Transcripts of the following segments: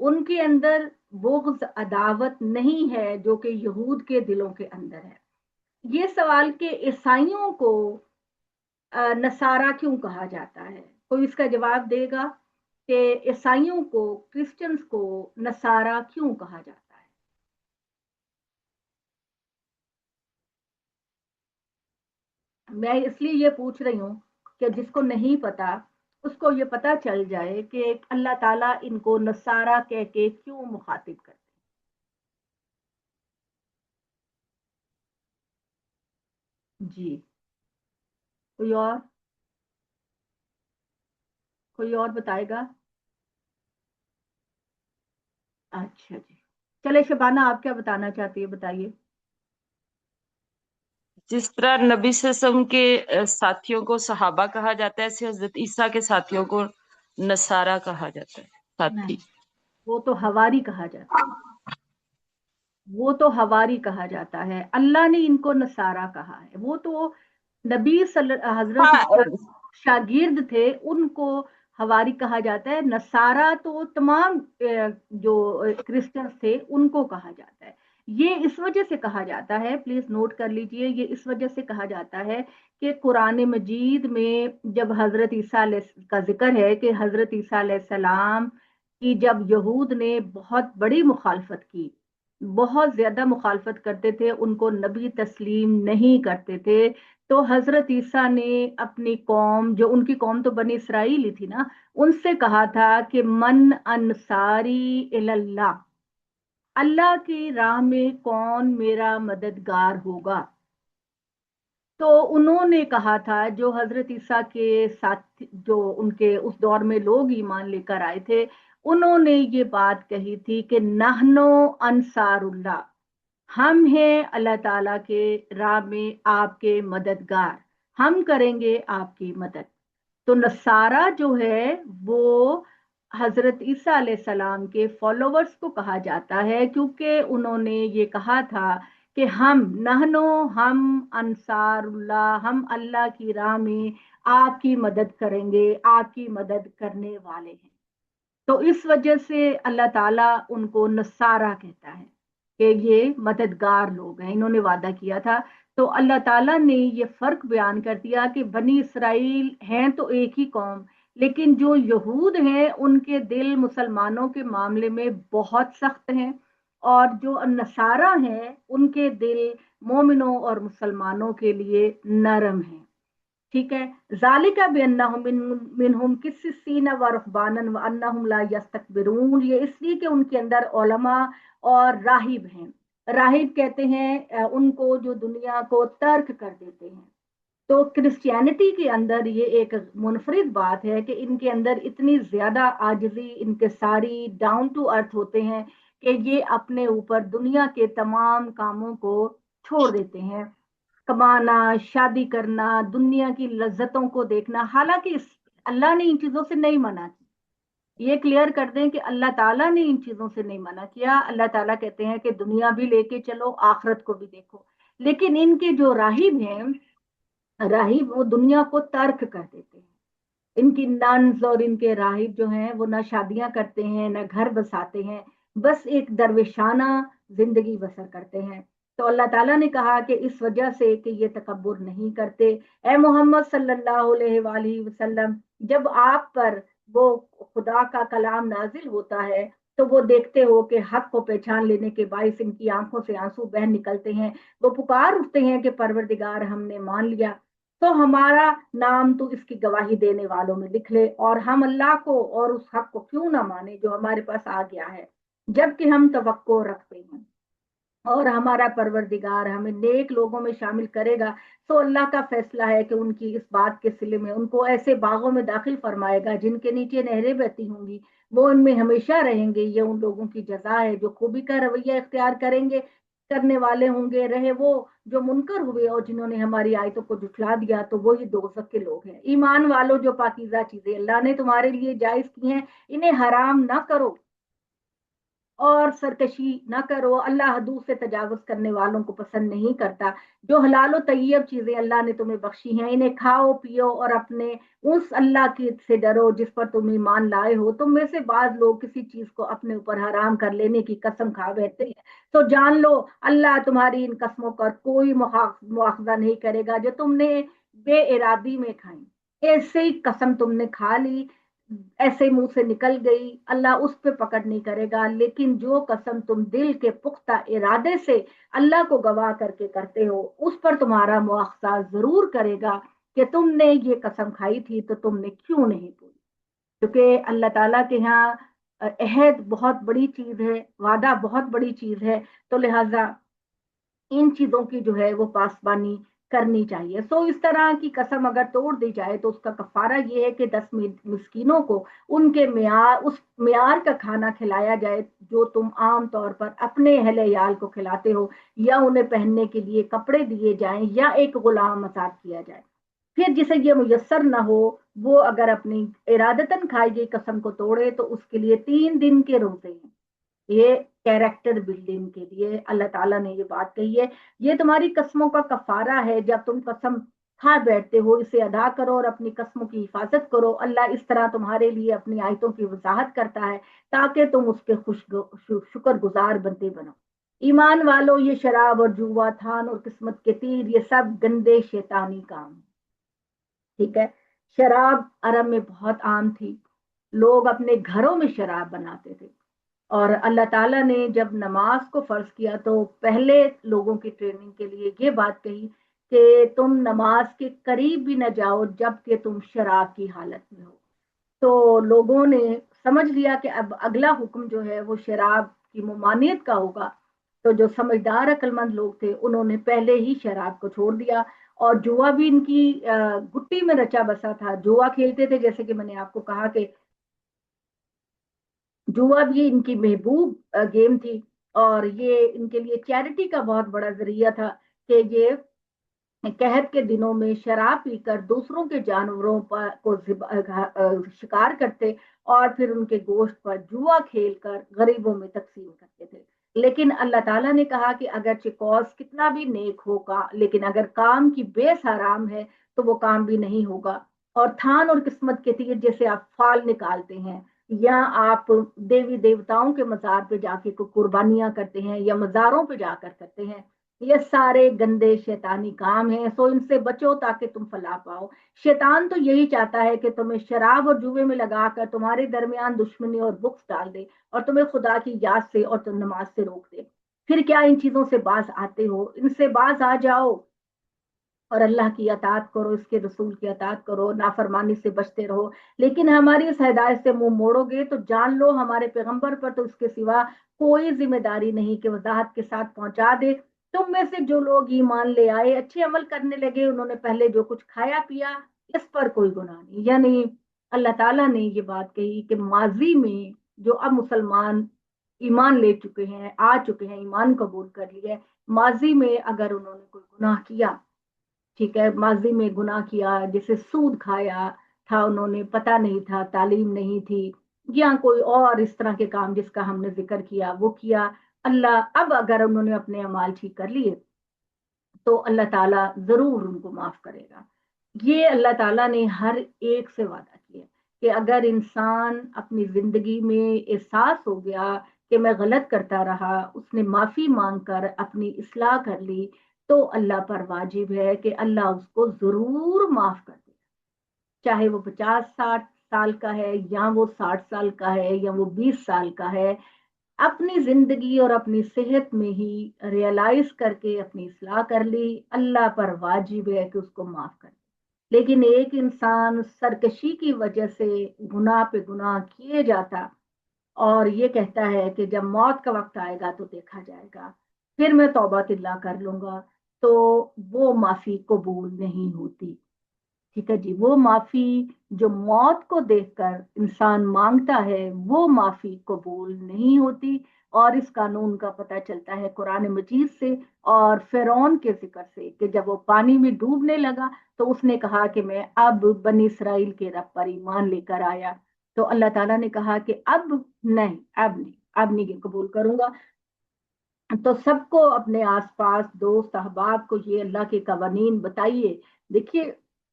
ان کے اندر بغض عداوت نہیں ہے جو کہ یہود کے دلوں کے اندر ہے۔ یہ سوال کہ عیسائیوں کو نصارہ کیوں کہا جاتا ہے، کوئی اس کا جواب دے گا کہ عیسائیوں کو، کرسچنز کو نصارہ کیوں کہا جاتا ہے؟ میں اس لیے یہ پوچھ رہی ہوں کہ جس کو نہیں پتا اس کو یہ پتا چل جائے کہ اللہ تعالیٰ ان کو نصارہ کہہ کے کیوں مخاطب کرتے ہیں۔ جی، کوئی اور، کوئی اور بتائے گا؟ اچھا جی، چلے شبانہ آپ کیا بتانا چاہتی ہے، بتائیے۔ جس طرح نبی صلی اللہ علیہ وسلم کے ساتھیوں کو صحابہ کہا جاتا ہے، ایسے حضرت عیسیٰ کے ساتھیوں کو نصارہ کہا جاتا ہے، ساتھی۔ نہیں، وہ تو حواری کہا جاتا ہے، وہ تو حواری کہا جاتا ہے، اللہ نے ان کو نصارہ کہا ہے، وہ تو نبی حضرت ہاں، عیسیٰ شاگرد تھے، ان کو حواری کہا جاتا ہے۔ نصارہ تو تمام جو کرسچنز تھے ان کو کہا جاتا ہے۔ یہ اس وجہ سے کہا جاتا ہے، پلیز نوٹ کر لیجئے، یہ اس وجہ سے کہا جاتا ہے کہ قرآن مجید میں جب حضرت عیسیٰ علیہ کا ذکر ہے کہ حضرت عیسیٰ علیہ السلام کی جب یہود نے بہت بڑی مخالفت کی، بہت زیادہ مخالفت کرتے تھے، ان کو نبی تسلیم نہیں کرتے تھے، تو حضرت عیسیٰ نے اپنی قوم، جو ان کی قوم تو بنی اسرائیل ہی تھی نا، ان سے کہا تھا کہ من انصاری اللہ، اللہ کی راہ میں کون میرا مددگار ہوگا؟ تو انہوں نے کہا تھا، جو حضرت عیسیٰ کے ساتھ جو ان کے اس دور میں لوگ ایمان لے کر آئے تھے، انہوں نے یہ بات کہی تھی کہ نحنو انصار اللہ، ہم ہیں اللہ تعالیٰ کے راہ میں آپ کے مددگار، ہم کریں گے آپ کی مدد۔ تو نصارہ جو ہے وہ حضرت عیسیٰ علیہ السلام کے فالوورز کو کہا جاتا ہے، کیونکہ انہوں نے یہ کہا تھا کہ ہم انصار اللہ، ہم اللہ کی راہ میں آپ کی مدد کریں گے، آپ کی مدد کرنے والے ہیں۔ تو اس وجہ سے اللہ تعالیٰ ان کو نصارہ کہتا ہے کہ یہ مددگار لوگ ہیں، انہوں نے وعدہ کیا تھا۔ تو اللہ تعالیٰ نے یہ فرق بیان کر دیا کہ بنی اسرائیل ہیں تو ایک ہی قوم، لیکن جو یہود ہیں ان کے دل مسلمانوں کے معاملے میں بہت سخت ہیں، اور جو نصارہ ہیں ان کے دل مومنوں اور مسلمانوں کے لیے نرم ہیں۔ ٹھیک ہے، ذالک بانہم منہم قسیسین و رہبانا وانہم لا یستکبرون، یہ اس لیے کہ ان کے اندر علماء اور راہب ہیں۔ راہب کہتے ہیں ان کو جو دنیا کو ترک کر دیتے ہیں۔ تو کرسچینٹی کے اندر یہ ایک منفرد بات ہے کہ ان کے اندر اتنی زیادہ عاجزی، انکساری، ڈاؤن ٹو ارتھ ہوتے ہیں کہ یہ اپنے اوپر دنیا کے تمام کاموں کو چھوڑ دیتے ہیں، کمانا، شادی کرنا، دنیا کی لذتوں کو دیکھنا، حالانکہ اللہ نے ان چیزوں سے نہیں منع کی۔ یہ کلیئر کر دیں کہ اللہ تعالیٰ نے ان چیزوں سے نہیں منع کیا، اللہ تعالیٰ کہتے ہیں کہ دنیا بھی لے کے چلو، آخرت کو بھی دیکھو۔ لیکن ان کے جو راہب ہیں، راہب وہ دنیا کو ترک کر دیتے ہیں۔ ان کی ننز اور ان کے راہب جو ہیں وہ نہ شادیاں کرتے ہیں، نہ گھر بساتے ہیں، بس ایک درویشانہ زندگی بسر کرتے ہیں۔ تو اللہ تعالیٰ نے کہا کہ اس وجہ سے کہ یہ تکبر نہیں کرتے، اے محمد صلی اللہ علیہ وآلہ وسلم، جب آپ پر وہ خدا کا کلام نازل ہوتا ہے تو وہ دیکھتے ہو کہ حق کو پہچان لینے کے باعث ان کی آنکھوں سے آنسو بہ نکلتے ہیں، وہ پکار اٹھتے ہیں کہ پروردگار ہم نے مان لیا، تو ہمارا نام تو اس کی گواہی دینے والوں میں لکھ لے، اور ہم اللہ کو اور اس حق کو کیوں نہ مانے جو ہمارے پاس آ گیا ہے، جبکہ ہم توقع رکھتے ہیں اور ہمارا پروردگار ہمیں نیک لوگوں میں شامل کرے گا۔ تو اللہ کا فیصلہ ہے کہ ان کی اس بات کے سلے میں ان کو ایسے باغوں میں داخل فرمائے گا جن کے نیچے نہریں بہتی ہوں گی، وہ ان میں ہمیشہ رہیں گے۔ یہ ان لوگوں کی جزا ہے جو خوبی کا رویہ اختیار کریں گے، کرنے والے ہوں گے، رہے وہ جو منکر ہوئے اور جنہوں نے ہماری آیتوں کو جھٹلا دیا، تو وہی دوزخ کے لوگ ہیں۔ ایمان والو، جو پاکیزہ چیزیں اللہ نے تمہارے لیے جائز کی ہیں انہیں حرام نہ کرو، اور سرکشی نہ کرو. اللہ حدود سے تجاوز کرنے والوں کو پسند نہیں کرتا. جو حلال و طیب چیزیں اللہ نے تمہیں بخشی ہیں انہیں کھاؤ پیو اور اپنے اس اللہ کی سے ڈرو جس پر تم ایمان لائے ہو. تم میں سے بعض لوگ کسی چیز کو اپنے اوپر حرام کر لینے کی قسم کھا بیٹھتے ہیں تو جان لو اللہ تمہاری ان قسموں پر کوئی مواخذہ نہیں کرے گا جو تم نے بے ارادی میں کھائیں. ایسے ہی قسم تم نے کھا لی, ایسے منہ سے نکل گئی, اللہ اس پہ پکڑ نہیں کرے گا. لیکن جو قسم تم دل کے پختہ ارادے سے اللہ کو گواہ کر کے کرتے ہو اس پر تمہارا مواخذہ ضرور کرے گا کہ تم نے یہ قسم کھائی تھی تو تم نے کیوں نہیں پوری. کیونکہ اللہ تعالیٰ کے ہاں عہد بہت بڑی چیز ہے, وعدہ بہت بڑی چیز ہے, تو لہذا ان چیزوں کی جو ہے وہ پاسبانی کرنی چاہیے. سو اس طرح کی قسم اگر توڑ دی جائے تو اس کا کفارہ یہ ہے کہ 10 مسکینوں کو ان کے اس معیار کا کھانا کھلایا جائے جو تم عام طور پر اپنے اہل عیال کو کھلاتے ہو, یا انہیں پہننے کے لیے کپڑے دیے جائیں, یا ایک غلام آزاد کیا جائے. پھر جسے یہ میسر نہ ہو وہ اگر اپنی ارادتاً کھائی گئی قسم کو توڑے تو اس کے لیے 3 دن کے روزے ہیں. یہ کیریکٹر بلڈنگ کے لیے اللہ تعالیٰ نے یہ بات کہی ہے. یہ تمہاری قسموں کا کفارہ ہے. جب تم قسم کھا بیٹھتے ہو اسے ادا کرو اور اپنی قسموں کی حفاظت کرو. اللہ اس طرح تمہارے لیے اپنی آیتوں کی وضاحت کرتا ہے تاکہ تم اس کے شکر گزار بنتے بنو. ایمان والو, یہ شراب اور جوا, تھان اور قسمت کے تیر, یہ سب گندے شیطانی کام. ٹھیک ہے, شراب عرب میں بہت عام تھی. لوگ اپنے گھروں میں شراب بناتے تھے. اور اللہ تعالیٰ نے جب نماز کو فرض کیا تو پہلے لوگوں کی ٹریننگ کے لیے یہ بات کہی کہ تم نماز کے قریب بھی نہ جاؤ جب کہ تم شراب کی حالت میں ہو. تو لوگوں نے سمجھ لیا کہ اب اگلا حکم جو ہے وہ شراب کی ممانعت کا ہوگا. تو جو سمجھدار عقل مند لوگ تھے انہوں نے پہلے ہی شراب کو چھوڑ دیا. اور جوا بھی ان کی گٹی میں رچا بسا تھا. جوا کھیلتے تھے, جیسے کہ میں نے آپ کو کہا کہ جوا بھی ان کی محبوب گیم تھی, اور یہ ان کے لیے چیریٹی کا بہت بڑا ذریعہ تھا کہ یہ قحط کے دنوں میں شراب پی کر دوسروں کے جانوروں کو شکار کرتے اور پھر ان کے گوشت پر جوا کھیل کر غریبوں میں تقسیم کرتے تھے. لیکن اللہ تعالیٰ نے کہا کہ اگرچہ کوز کتنا بھی نیک ہوگا لیکن اگر کام کی بیس حرام ہے تو وہ کام بھی نہیں ہوگا. اور تھان اور قسمت کے تیر جیسے آپ فال نکالتے ہیں, یا آپ دیوی دیوتاؤں کے مزار پہ جا کے قربانیاں کرتے ہیں, یا مزاروں پہ جا کر کرتے ہیں, یہ سارے گندے شیطانی کام ہیں. سو ان سے بچو تاکہ تم فلاح پاؤ. شیطان تو یہی چاہتا ہے کہ تمہیں شراب اور جوے میں لگا کر تمہارے درمیان دشمنی اور بغض ڈال دے اور تمہیں خدا کی یاد سے اور تم نماز سے روک دے. پھر کیا ان چیزوں سے باز آتے ہو؟ ان سے باز آ جاؤ اور اللہ کی اطاعت کرو, اس کے رسول کی اطاعت کرو, نافرمانی سے بچتے رہو. لیکن ہماری اس ہدایت سے منہ موڑو گے تو جان لو ہمارے پیغمبر پر تو اس کے سوا کوئی ذمہ داری نہیں کہ وضاحت کے ساتھ پہنچا دے. تم میں سے جو لوگ ایمان لے آئے, اچھے عمل کرنے لگے, انہوں نے پہلے جو کچھ کھایا پیا اس پر کوئی گناہ نہیں. یعنی اللہ تعالیٰ نے یہ بات کہی کہ ماضی میں جو اب مسلمان ایمان لے چکے ہیں, آ چکے ہیں, ایمان قبول کر لیا, ماضی میں اگر انہوں نے کوئی گناہ کیا, ٹھیک ہے, ماضی میں گناہ کیا, جیسے سود کھایا تھا, انہوں نے پتہ نہیں تھا, تعلیم نہیں تھی, یا کوئی اور اس طرح کے کام جس کا ہم نے ذکر کیا وہ کیا, اللہ اب اگر انہوں نے اپنے اعمال ٹھیک کر لیے تو اللہ تعالیٰ ضرور ان کو معاف کرے گا. یہ اللہ تعالیٰ نے ہر ایک سے وعدہ کیا کہ اگر انسان اپنی زندگی میں احساس ہو گیا کہ میں غلط کرتا رہا, اس نے معافی مانگ کر اپنی اصلاح کر لی, تو اللہ پر واجب ہے کہ اللہ اس کو ضرور معاف کر دے. چاہے وہ 50-60 سال کا ہے, یا وہ 60 سال کا ہے, یا وہ 20 سال کا ہے, اپنی زندگی اور اپنی صحت میں ہی ریئلائز کر کے اپنی اصلاح کر لی, اللہ پر واجب ہے کہ اس کو معاف کر دے. لیکن ایک انسان سرکشی کی وجہ سے گناہ پہ گناہ کیے جاتا اور یہ کہتا ہے کہ جب موت کا وقت آئے گا تو دیکھا جائے گا, پھر میں توبہ اللہ کر لوں گا, تو وہ معافی قبول نہیں ہوتی. ٹھیک ہے جی, وہ معافی جو موت کو دیکھ کر انسان مانگتا ہے وہ معافی قبول نہیں ہوتی. اور اس قانون کا پتہ چلتا ہے قرآن مجید سے اور فرعون کے ذکر سے کہ جب وہ پانی میں ڈوبنے لگا تو اس نے کہا کہ میں اب بنی اسرائیل کے رب پر ایمان لے کر آیا. تو اللہ تعالیٰ نے کہا کہ اب نہیں, اب نہیں قبول کروں گا۔ تو سب کو اپنے آس پاس دوست احباب کو یہ اللہ کے قوانین بتائیے۔ دیکھیے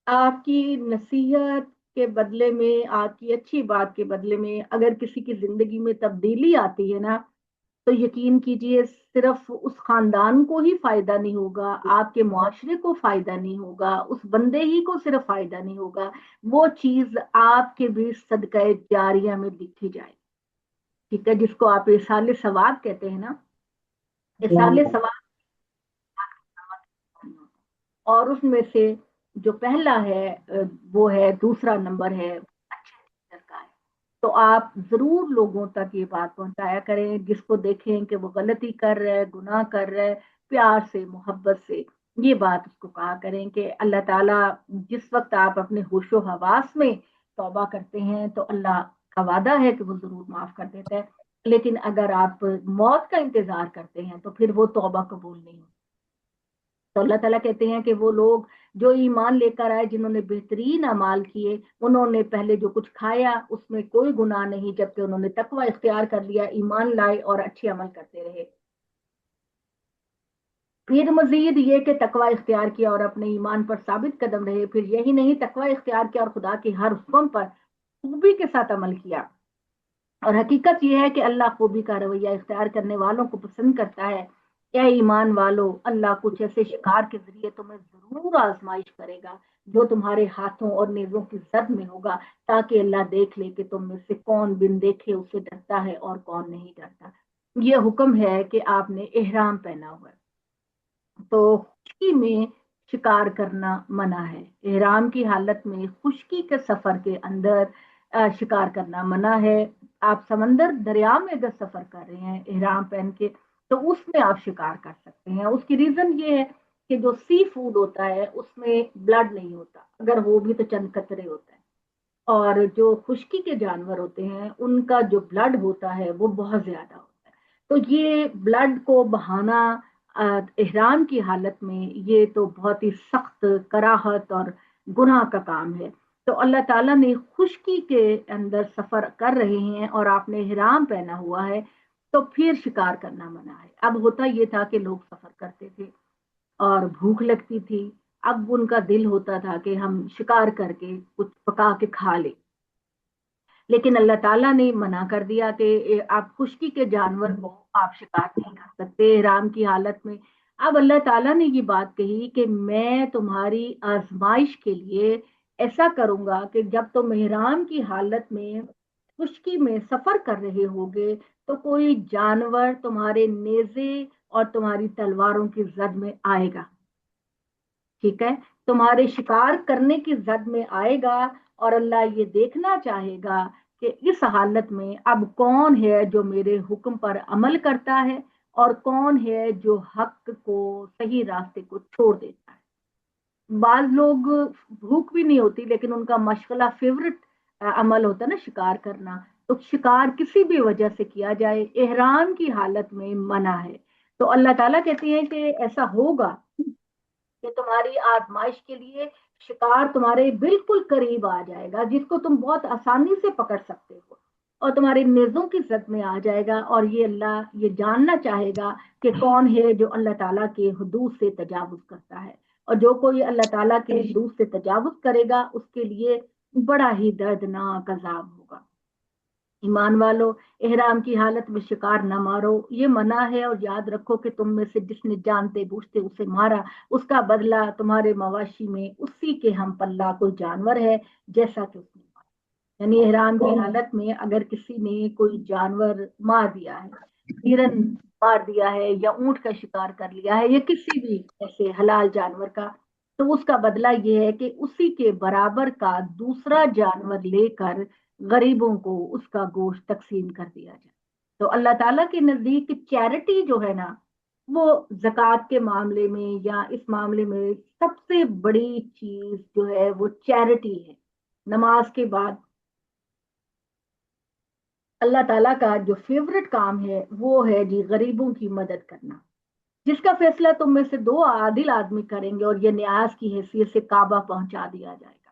آپ کی نصیحت کے بدلے میں، آپ کی اچھی بات کے بدلے میں اگر کسی کی زندگی میں تبدیلی آتی ہے نا، تو یقین کیجئے صرف اس خاندان کو ہی فائدہ نہیں ہوگا، آپ کے معاشرے کو فائدہ نہیں ہوگا، اس بندے ہی کو صرف فائدہ نہیں ہوگا، وہ چیز آپ کے بھی صدقہ جاریہ میں لکھی جائے، ٹھیک ہے، جس کو آپ اصال ثواب کہتے ہیں نا، اصال ثواب۔ اور اس میں سے جو پہلا ہے وہ ہے، دوسرا نمبر ہے اچھے ٹیچر کا ہے۔ تو آپ ضرور لوگوں تک یہ بات پہنچایا کریں، جس کو دیکھیں کہ وہ غلطی کر رہے، گناہ کر رہے، پیار سے محبت سے یہ بات اس کو کہا کریں کہ اللہ تعالیٰ جس وقت آپ اپنے ہوش و حواس میں توبہ کرتے ہیں تو اللہ کا وعدہ ہے کہ وہ ضرور معاف کر دیتا ہے، لیکن اگر آپ موت کا انتظار کرتے ہیں تو پھر وہ توبہ قبول نہیں ہوتی۔ تو اللہ تعالیٰ کہتے ہیں کہ وہ لوگ جو ایمان لے کر آئے، جنہوں نے بہترین اعمال کیے، انہوں نے پہلے جو کچھ کھایا اس میں کوئی گناہ نہیں، جبکہ انہوں نے تقوی اختیار کر لیا، ایمان لائے اور اچھے عمل کرتے رہے۔ پھر مزید یہ کہ تقوی اختیار کیا اور اپنے ایمان پر ثابت قدم رہے، پھر یہی نہیں تقوی اختیار کیا اور خدا کے ہر حکم پر خوبی کے ساتھ عمل کیا۔ اور حقیقت یہ ہے کہ اللہ خوبی کا رویہ اختیار کرنے والوں کو پسند کرتا ہے۔ اے ایمان والو، اللہ کچھ ایسے شکار کے ذریعے تمہیں ضرور آزمائش کرے گا جو تمہارے ہاتھوں اور نیزوں کی زد میں ہوگا، تاکہ اللہ دیکھ لے کہ تم میں سے کون بن دیکھے اسے ڈرتا ہے اور کون نہیں ڈرتا۔ یہ حکم ہے کہ آپ نے احرام پہنا ہوا ہے، تو خشکی میں شکار کرنا منع ہے۔ احرام کی حالت میں خشکی کے سفر کے اندر شکار کرنا منع ہے۔ آپ سمندر دریا میں اگر سفر کر رہے ہیں احرام پہن کے تو اس میں آپ شکار کر سکتے ہیں۔ اس کی ریزن یہ ہے کہ جو سی فوڈ ہوتا ہے اس میں بلڈ نہیں ہوتا، اگر وہ بھی تو چند قطرے ہوتا ہے، اور جو خشکی کے جانور ہوتے ہیں ان کا جو بلڈ ہوتا ہے وہ بہت زیادہ ہوتا ہے۔ تو یہ بلڈ کو بہانا احرام کی حالت میں یہ تو بہت ہی سخت کراہت اور گناہ کا کام ہے۔ تو اللہ تعالیٰ نے خشکی کے اندر سفر کر رہے ہیں اور آپ نے احرام پہنا ہوا ہے تو پھر شکار کرنا منع ہے۔ اب ہوتا یہ تھا کہ لوگ سفر کرتے تھے اور بھوک لگتی تھی، اب ان کا دل ہوتا تھا کہ ہم شکار کر کے کچھ پکا کے کھا لیں، لیکن اللہ تعالیٰ نے منع کر دیا کہ آپ خشکی کے جانور کو آپ شکار نہیں کر سکتے احرام کی حالت میں۔ اب اللہ تعالیٰ نے یہ بات کہی کہ میں تمہاری آزمائش کے لیے ایسا کروں گا کہ جب تم احرام کی حالت میں خشکی میں سفر کر رہے ہوگے تو کوئی جانور تمہارے نیزے اور تمہاری تلواروں کی زد میں آئے گا، ٹھیک ہے، تمہارے شکار کرنے کی زد میں آئے گا، اور اللہ یہ دیکھنا چاہے گا کہ اس حالت میں اب کون ہے جو میرے حکم پر عمل کرتا ہے اور کون ہے جو حق کو، صحیح راستے کو چھوڑ دیتا ہے۔ بعض لوگ بھوک بھی نہیں ہوتی لیکن ان کا مشغلہ فیورٹ عمل ہوتا ہے نا شکار کرنا، تو شکار کسی بھی وجہ سے کیا جائے احرام کی حالت میں منع ہے۔ تو اللہ تعالیٰ کہتے ہیں کہ ایسا ہوگا کہ تمہاری آزمائش کے لیے شکار تمہارے بالکل قریب آ جائے گا، جس کو تم بہت آسانی سے پکڑ سکتے ہو اور تمہارے نیزوں کی زد میں آ جائے گا، اور یہ اللہ یہ جاننا چاہے گا کہ کون ہے جو اللہ تعالیٰ کے حدود سے تجاوز کرتا ہے، اور جو کوئی اللہ تعالیٰ کے حدود سے تجاوز کرے گا اس کے لیے بڑا ہی دردناک عذاب ہوگا۔ ایمان والو، احرام کی حالت میں شکار نہ مارو، یہ منع ہے، اور یاد رکھو کہ تم میں سے جس نے جانتے بوجھتے اسے مارا اس کا بدلہ تمہارے مواشی میں اسی کے ہم پلہ کوئی جانور ہے جیسا کہ اس نے مارا۔ یعنی احرام کی حالت میں اگر کسی نے کوئی جانور مار دیا ہے، ہرن مار دیا ہے یا اونٹ کا شکار کر لیا ہے یا کسی بھی ایسے حلال جانور کا، تو اس کا بدلہ یہ ہے کہ اسی کے برابر کا دوسرا جانور لے کر غریبوں کو اس کا گوشت تقسیم کر دیا جائے۔ تو اللہ تعالیٰ کے نزدیک چیریٹی جو ہے نا، وہ زکوٰۃ کے معاملے میں یا اس معاملے میں سب سے بڑی چیز جو ہے وہ چیریٹی ہے۔ نماز کے بعد اللہ تعالیٰ کا جو فیورٹ کام ہے وہ ہے جی غریبوں کی مدد کرنا، جس کا فیصلہ تم میں سے دو عادل آدمی کریں گے اور یہ نیاز کی حیثیت سے کعبہ پہنچا دیا جائے گا۔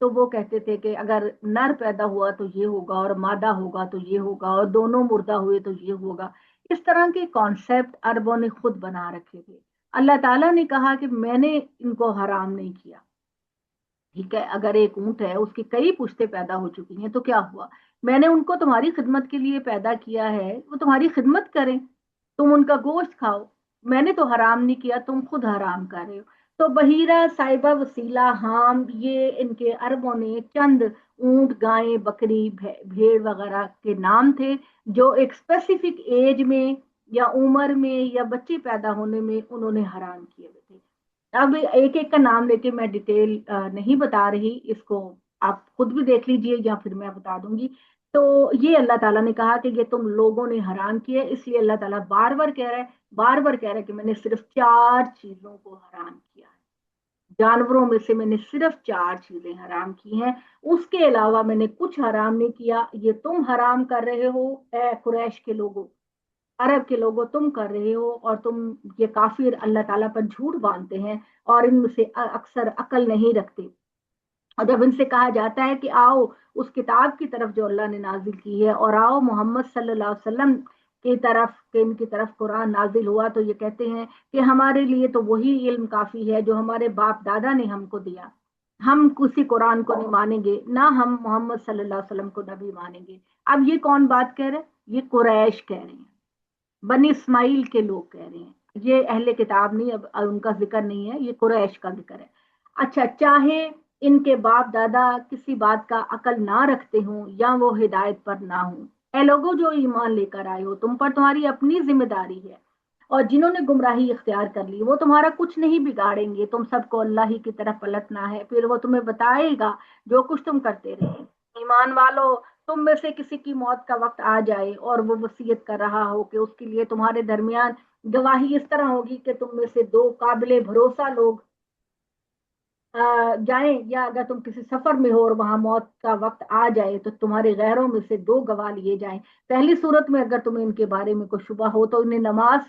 تو وہ کہتے تھے کہ اگر نر پیدا ہوا تو یہ ہوگا اور مادہ ہوگا تو یہ ہوگا اور دونوں مردہ ہوئے تو یہ ہوگا. اس طرح کے کانسیپٹ عربوں نے خود بنا رکھے تھے. اللہ تعالیٰ نے کہا کہ میں نے ان کو حرام نہیں کیا. ٹھیک ہے، اگر ایک اونٹ ہے اس کی کئی پشتیں پیدا ہو چکی ہیں تو کیا ہوا؟ میں نے ان کو تمہاری خدمت کے لیے پیدا کیا ہے، وہ تمہاری خدمت کریں، تم ان کا گوشت کھاؤ. میں نے تو حرام نہیں کیا، تم خود حرام کر رہے ہو. تو بحیرہ، صاحبہ، وسیلہ، حام، یہ ان کے عربوں نے چند اونٹ، گائیں، بکری، بھیڑ وغیرہ کے نام تھے جو ایک اسپیسیفک ایج میں یا عمر میں یا بچے پیدا ہونے میں انہوں نے حرام کیے ہوئے تھے. اب ایک ایک کا نام لے کے میں ڈیٹیل نہیں بتا رہی، اس کو آپ خود بھی دیکھ لیجئے یا پھر میں بتا دوں گی. تو یہ اللہ تعالیٰ نے کہا کہ یہ تم لوگوں نے حرام کیا ہے، اس لیے اللہ تعالیٰ بار بار کہہ رہا ہے، بار بار کہہ رہا ہے کہ میں نے صرف 4 چیزوں کو حرام کیا ہے. جانوروں میں سے میں نے صرف 4 چیزیں حرام کی ہیں، اس کے علاوہ میں نے کچھ حرام نہیں کیا. یہ تم حرام کر رہے ہو اے قریش کے لوگوں، عرب کے لوگوں، تم کر رہے ہو. اور تم، یہ کافر اللہ تعالیٰ پر جھوٹ باندھتے ہیں اور ان میں سے اکثر عقل نہیں رکھتے. اور جب ان سے کہا جاتا ہے کہ آؤ اس کتاب کی طرف جو اللہ نے نازل کی ہے، اور آؤ محمد صلی اللہ علیہ وسلم کی طرف، کہ ان کی طرف قرآن نازل ہوا، تو یہ کہتے ہیں کہ ہمارے لیے تو وہی علم کافی ہے جو ہمارے باپ دادا نے ہم کو دیا. ہم کسی قرآن کو نہیں مانیں گے، نہ ہم محمد صلی اللہ علیہ وسلم کو نبی مانیں گے. اب یہ کون بات کہہ رہے ہیں؟ یہ قریش کہہ رہے ہیں، بنی اسماعیل کے لوگ کہہ رہے ہیں. یہ اہل کتاب نہیں، اب ان کا ذکر نہیں ہے، یہ قریش کا ذکر ہے. اچھا، چاہے ان کے باپ دادا کسی بات کا عقل نہ رکھتے ہوں یا وہ ہدایت پر نہ ہوں، اے لوگوں جو ایمان لے کر آئے ہو، تم پر تمہاری اپنی ذمہ داری ہے. اور جنہوں نے گمراہی اختیار کر لی وہ تمہارا کچھ نہیں بگاڑیں گے، تم سب کو اللہ ہی کی طرف پلٹنا ہے، پھر وہ تمہیں بتائے گا جو کچھ تم کرتے رہے. ایمان والو، تم میں سے کسی کی موت کا وقت آ جائے اور وہ وصیت کر رہا ہو کہ اس کے لیے تمہارے درمیان گواہی اس طرح ہوگی کہ تم میں سے 2 قابل بھروسہ لوگ جائیں، یا اگر تم کسی سفر میں ہو اور وہاں موت کا وقت آ جائے تو تمہارے غیروں میں سے 2 گواہ لیے جائیں. پہلی صورت میں اگر تمہیں ان کے بارے میں کوئی شبہ ہو تو انہیں نماز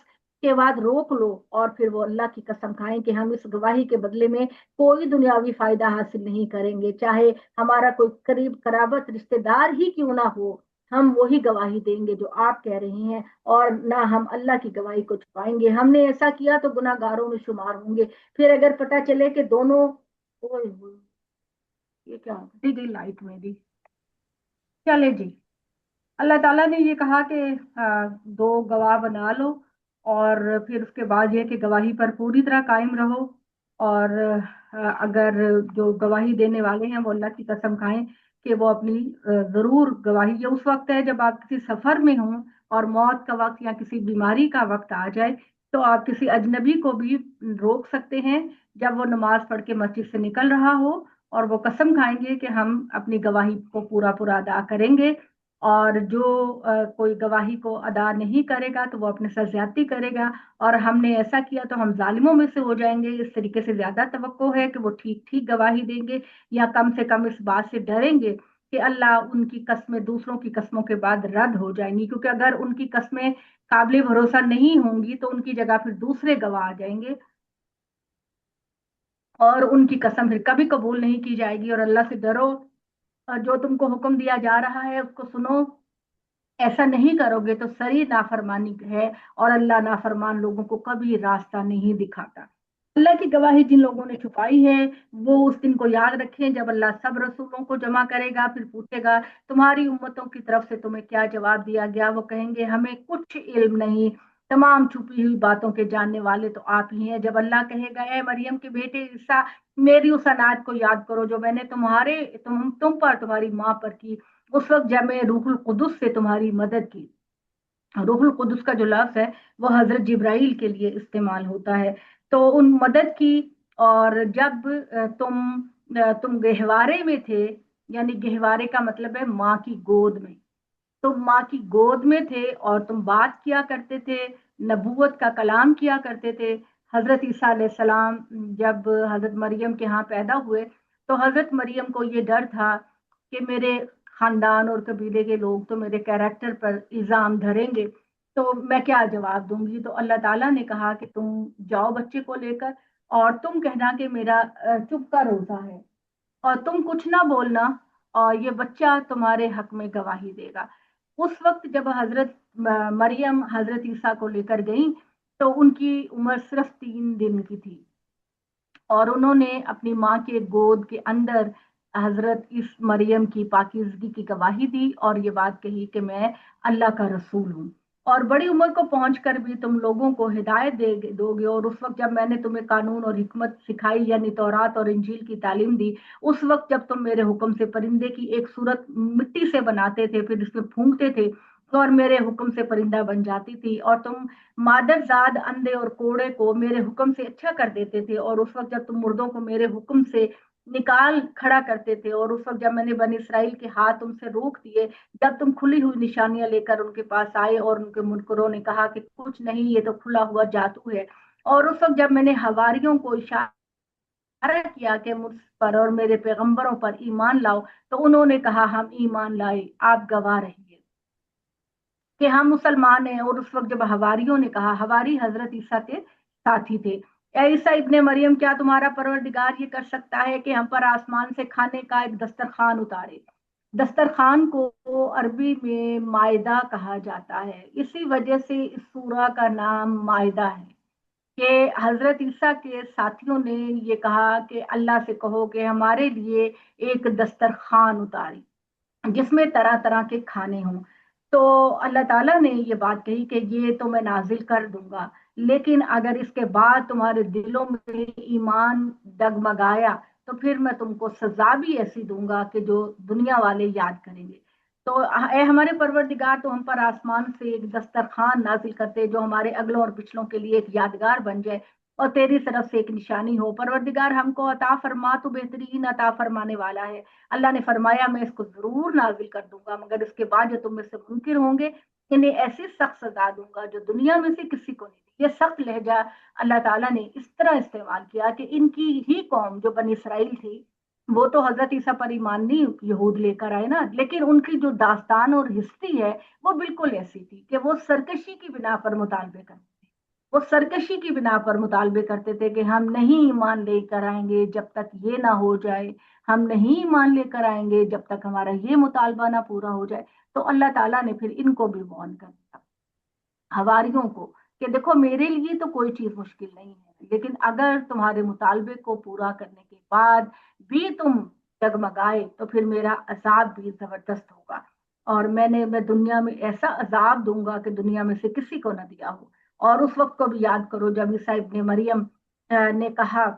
کے بعد روک لو اور پھر وہ اللہ کی قسم کھائیں کہ ہم اس گواہی کے بدلے میں کوئی دنیاوی فائدہ حاصل نہیں کریں گے، چاہے ہمارا کوئی قریب قرابت رشتہ دار ہی کیوں نہ ہو، ہم وہی گواہی دیں گے جو آپ کہہ رہے ہیں، اور نہ ہم اللہ کی گواہی کو چھپائیں گے. ہم نے ایسا کیا تو گناہ گاروں میں شمار ہوں گے. پھر اگر پتہ چلے کہ دونوں، یہ کیا دی گئی لائٹ میری، چلے جی. اللہ تعالیٰ نے یہ کہا کہ 2 گواہ بنا لو، اور پھر اس کے بعد یہ کہ گواہی پر پوری طرح قائم رہو. اور اگر جو گواہی دینے والے ہیں وہ اللہ کی قسم کھائیں کہ وہ اپنی ضرور گواہی، یہ اس وقت ہے جب آپ کسی سفر میں ہوں اور موت کا وقت یا کسی بیماری کا وقت آ جائے تو آپ کسی اجنبی کو بھی روک سکتے ہیں جب وہ نماز پڑھ کے مسجد سے نکل رہا ہو، اور وہ قسم کھائیں گے کہ ہم اپنی گواہی کو پورا پورا ادا کریں گے. اور جو کوئی گواہی کو ادا نہیں کرے گا تو وہ اپنے ساتھ زیادتی کرے گا، اور ہم نے ایسا کیا تو ہم ظالموں میں سے ہو جائیں گے. اس طریقے سے زیادہ توقع ہے کہ وہ ٹھیک ٹھیک گواہی دیں گے، یا کم سے کم اس بات سے ڈریں گے کہ اللہ ان کی قسمیں دوسروں کی قسموں کے بعد رد ہو جائیں گی، کیونکہ اگر ان کی قسمیں قابل بھروسہ نہیں ہوں گی تو ان کی جگہ پھر دوسرے گواہ آ جائیں گے اور ان کی قسم پھر کبھی قبول نہیں کی جائے گی. اور اللہ سے ڈرو، جو تم کو حکم دیا جا رہا ہے اس کو سنو. ایسا نہیں کرو گے تو سری نافرمانی ہے، اور اللہ نافرمان لوگوں کو کبھی راستہ نہیں دکھاتا. اللہ کی گواہی جن لوگوں نے چھپائی ہے وہ اس دن کو یاد رکھیں جب اللہ سب رسولوں کو جمع کرے گا، پھر پوچھے گا تمہاری امتوں کی طرف سے تمہیں کیا جواب دیا گیا. وہ کہیں گے ہمیں کچھ علم نہیں، تمام چھپی ہوئی باتوں کے جاننے والے تو آپ ہی ہیں. جب اللہ کہے گا اے مریم کے بیٹے عیسیٰ، میری اس عنایت کو یاد کرو جو میں نے تم پر، تمہاری ماں پر کی، اس وقت جب میں روح القدس سے تمہاری مدد کی. روح القدس کا جو لفظ ہے وہ حضرت جبرائیل کے لیے استعمال ہوتا ہے. تو ان مدد کی، اور جب تم گہوارے میں تھے، یعنی گہوارے کا مطلب ہے ماں کی گود میں، تم ماں کی گود میں تھے اور تم بات کیا کرتے تھے، نبوت کا کلام کیا کرتے تھے. حضرت عیسیٰ علیہ السلام جب حضرت مریم کے ہاں پیدا ہوئے تو حضرت مریم کو یہ ڈر تھا کہ میرے خاندان اور قبیلے کے لوگ تو میرے کیریکٹر پر الزام دھریں گے، تو میں کیا جواب دوں گی. تو اللہ تعالیٰ نے کہا کہ تم جاؤ بچے کو لے کر اور تم کہنا کہ میرا چپ کا روزہ ہے، اور تم کچھ نہ بولنا اور یہ بچہ تمہارے حق میں گواہی دے گا۔ اس وقت جب حضرت مریم حضرت عیسیٰ کو لے کر گئیں تو ان کی عمر صرف 3 دن کی تھی، اور انہوں نے اپنی ماں کے گود کے اندر حضرت اس مریم کی پاکیزگی کی گواہی دی اور یہ بات کہی کہ میں اللہ کا رسول ہوں، اور بڑی عمر کو پہنچ کر بھی تم لوگوں کو ہدایت دو گے، اور اس وقت جب میں نے تمہیں قانون اور حکمت سکھائی یعنی تورات اور انجیل کی تعلیم دی، اس وقت جب تم میرے حکم سے پرندے کی ایک صورت مٹی سے بناتے تھے، پھر اس میں پھونکتے تھے اور میرے حکم سے پرندہ بن جاتی تھی، اور تم مادر زاد اندھے اور کوڑے کو میرے حکم سے اچھا کر دیتے تھے، اور اس وقت جب تم مردوں کو میرے حکم سے نکال کھڑا کرتے تھے، اور اس وقت جب میں نے بنی اسرائیل کے ہاتھ تم سے روک دیے، جب تم کھلی ہوئی نشانیاں لے کر ان کے پاس آئے اور ان کے منکروں نے کہا کہ کچھ نہیں، یہ تو کھلا ہوا جادو ہے، اور اس وقت جب میں نے حواریوں کو اشارہ کیا کہ مجھ پر اور میرے پیغمبروں پر ایمان لاؤ، تو انہوں نے کہا ہم ایمان لائے، آپ گواہ رہیے کہ ہم مسلمان ہیں۔ اور اس وقت جب حواریوں نے کہا، حواری حضرت عیسیٰ کے ساتھی تھے، اے عیسیٰ ابن مریم، کیا تمہارا پروردگار یہ کر سکتا ہے کہ ہم پر آسمان سے کھانے کا ایک دسترخوان اتارے؟ دسترخوان کو عربی میں مائدہ کہا جاتا ہے، اسی وجہ سے اس سورہ کا نام مائدہ ہے کہ حضرت عیسیٰ کے ساتھیوں نے یہ کہا کہ اللہ سے کہو کہ ہمارے لیے ایک دسترخوان اتاری جس میں طرح طرح کے کھانے ہوں۔ تو اللہ تعالیٰ نے یہ بات کہی کہ یہ تو میں نازل کر دوں گا، لیکن اگر اس کے بعد تمہارے دلوں میں ایمان ڈگمگایا تو پھر میں تم کو سزا بھی ایسی دوں گا کہ جو دنیا والے یاد کریں گے۔ تو اے ہمارے پروردگار، تو ہم پر آسمان سے ایک دسترخوان نازل کرتے جو ہمارے اگلوں اور پچھلوں کے لیے ایک یادگار بن جائے اور تیری طرف سے ایک نشانی ہو۔ پروردگار ہم کو عطا فرما، تو بہترین عطا فرمانے والا ہے۔ اللہ نے فرمایا میں اس کو ضرور نازل کر دوں گا، مگر اس کے بعد جو تم میں سے منکر ہوں گے انہیں ایسی سخت سزا دوں گا جو دنیا میں سے کسی کو نہیں دی۔ یہ سخت لہجہ اللہ تعالیٰ نے اس طرح استعمال کیا کہ ان کی ہی قوم جو بنی اسرائیل تھی، وہ تو حضرت عیسیٰ پر ایمان نہیں یہود لے کر آئے نا، لیکن ان کی جو داستان اور ہسٹری ہے وہ بالکل ایسی تھی کہ وہ سرکشی کی بنا پر مطالبے کرتے تھے، وہ سرکشی کی بنا پر مطالبے کرتے تھے کہ ہم نہیں ایمان لے کر آئیں گے جب تک یہ نہ ہو جائے، ہم نہیں ایمان لے کر آئیں گے جب تک ہمارا یہ مطالبہ نہ پورا ہو جائے۔ تو اللہ تعالیٰ نے پھر ان کو بھی وارن کر دیا، حواریوں کو، کہ دیکھو میرے لیے تو کوئی چیز مشکل نہیں ہے، لیکن اگر تمہارے مطالبے کو پورا کرنے کے بعد بھی تم ڈگمگائے تو پھر میرا عذاب بھی زبردست ہوگا، اور میں دنیا میں ایسا عذاب دوں گا کہ دنیا میں سے کسی کو نہ دیا ہو۔ اور اس وقت کو بھی یاد کرو جب عیسیٰ ابن مریم نے کہا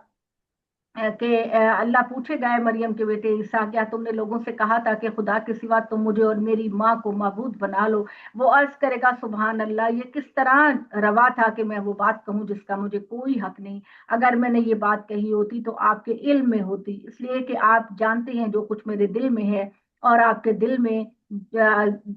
کہ اللہ پوچھے گئے مریم کے بیٹے عیسیٰ، کیا تم نے لوگوں سے کہا تھا کہ خدا کے سوا تم مجھے اور میری ماں کو معبود بنا لو؟ وہ عرض کرے گا سبحان اللہ، یہ کس طرح روا تھا کہ میں وہ بات کہوں جس کا مجھے کوئی حق نہیں، اگر میں نے یہ بات کہی ہوتی تو آپ کے علم میں ہوتی، اس لیے کہ آپ جانتے ہیں جو کچھ میرے دل میں ہے، اور آپ کے دل میں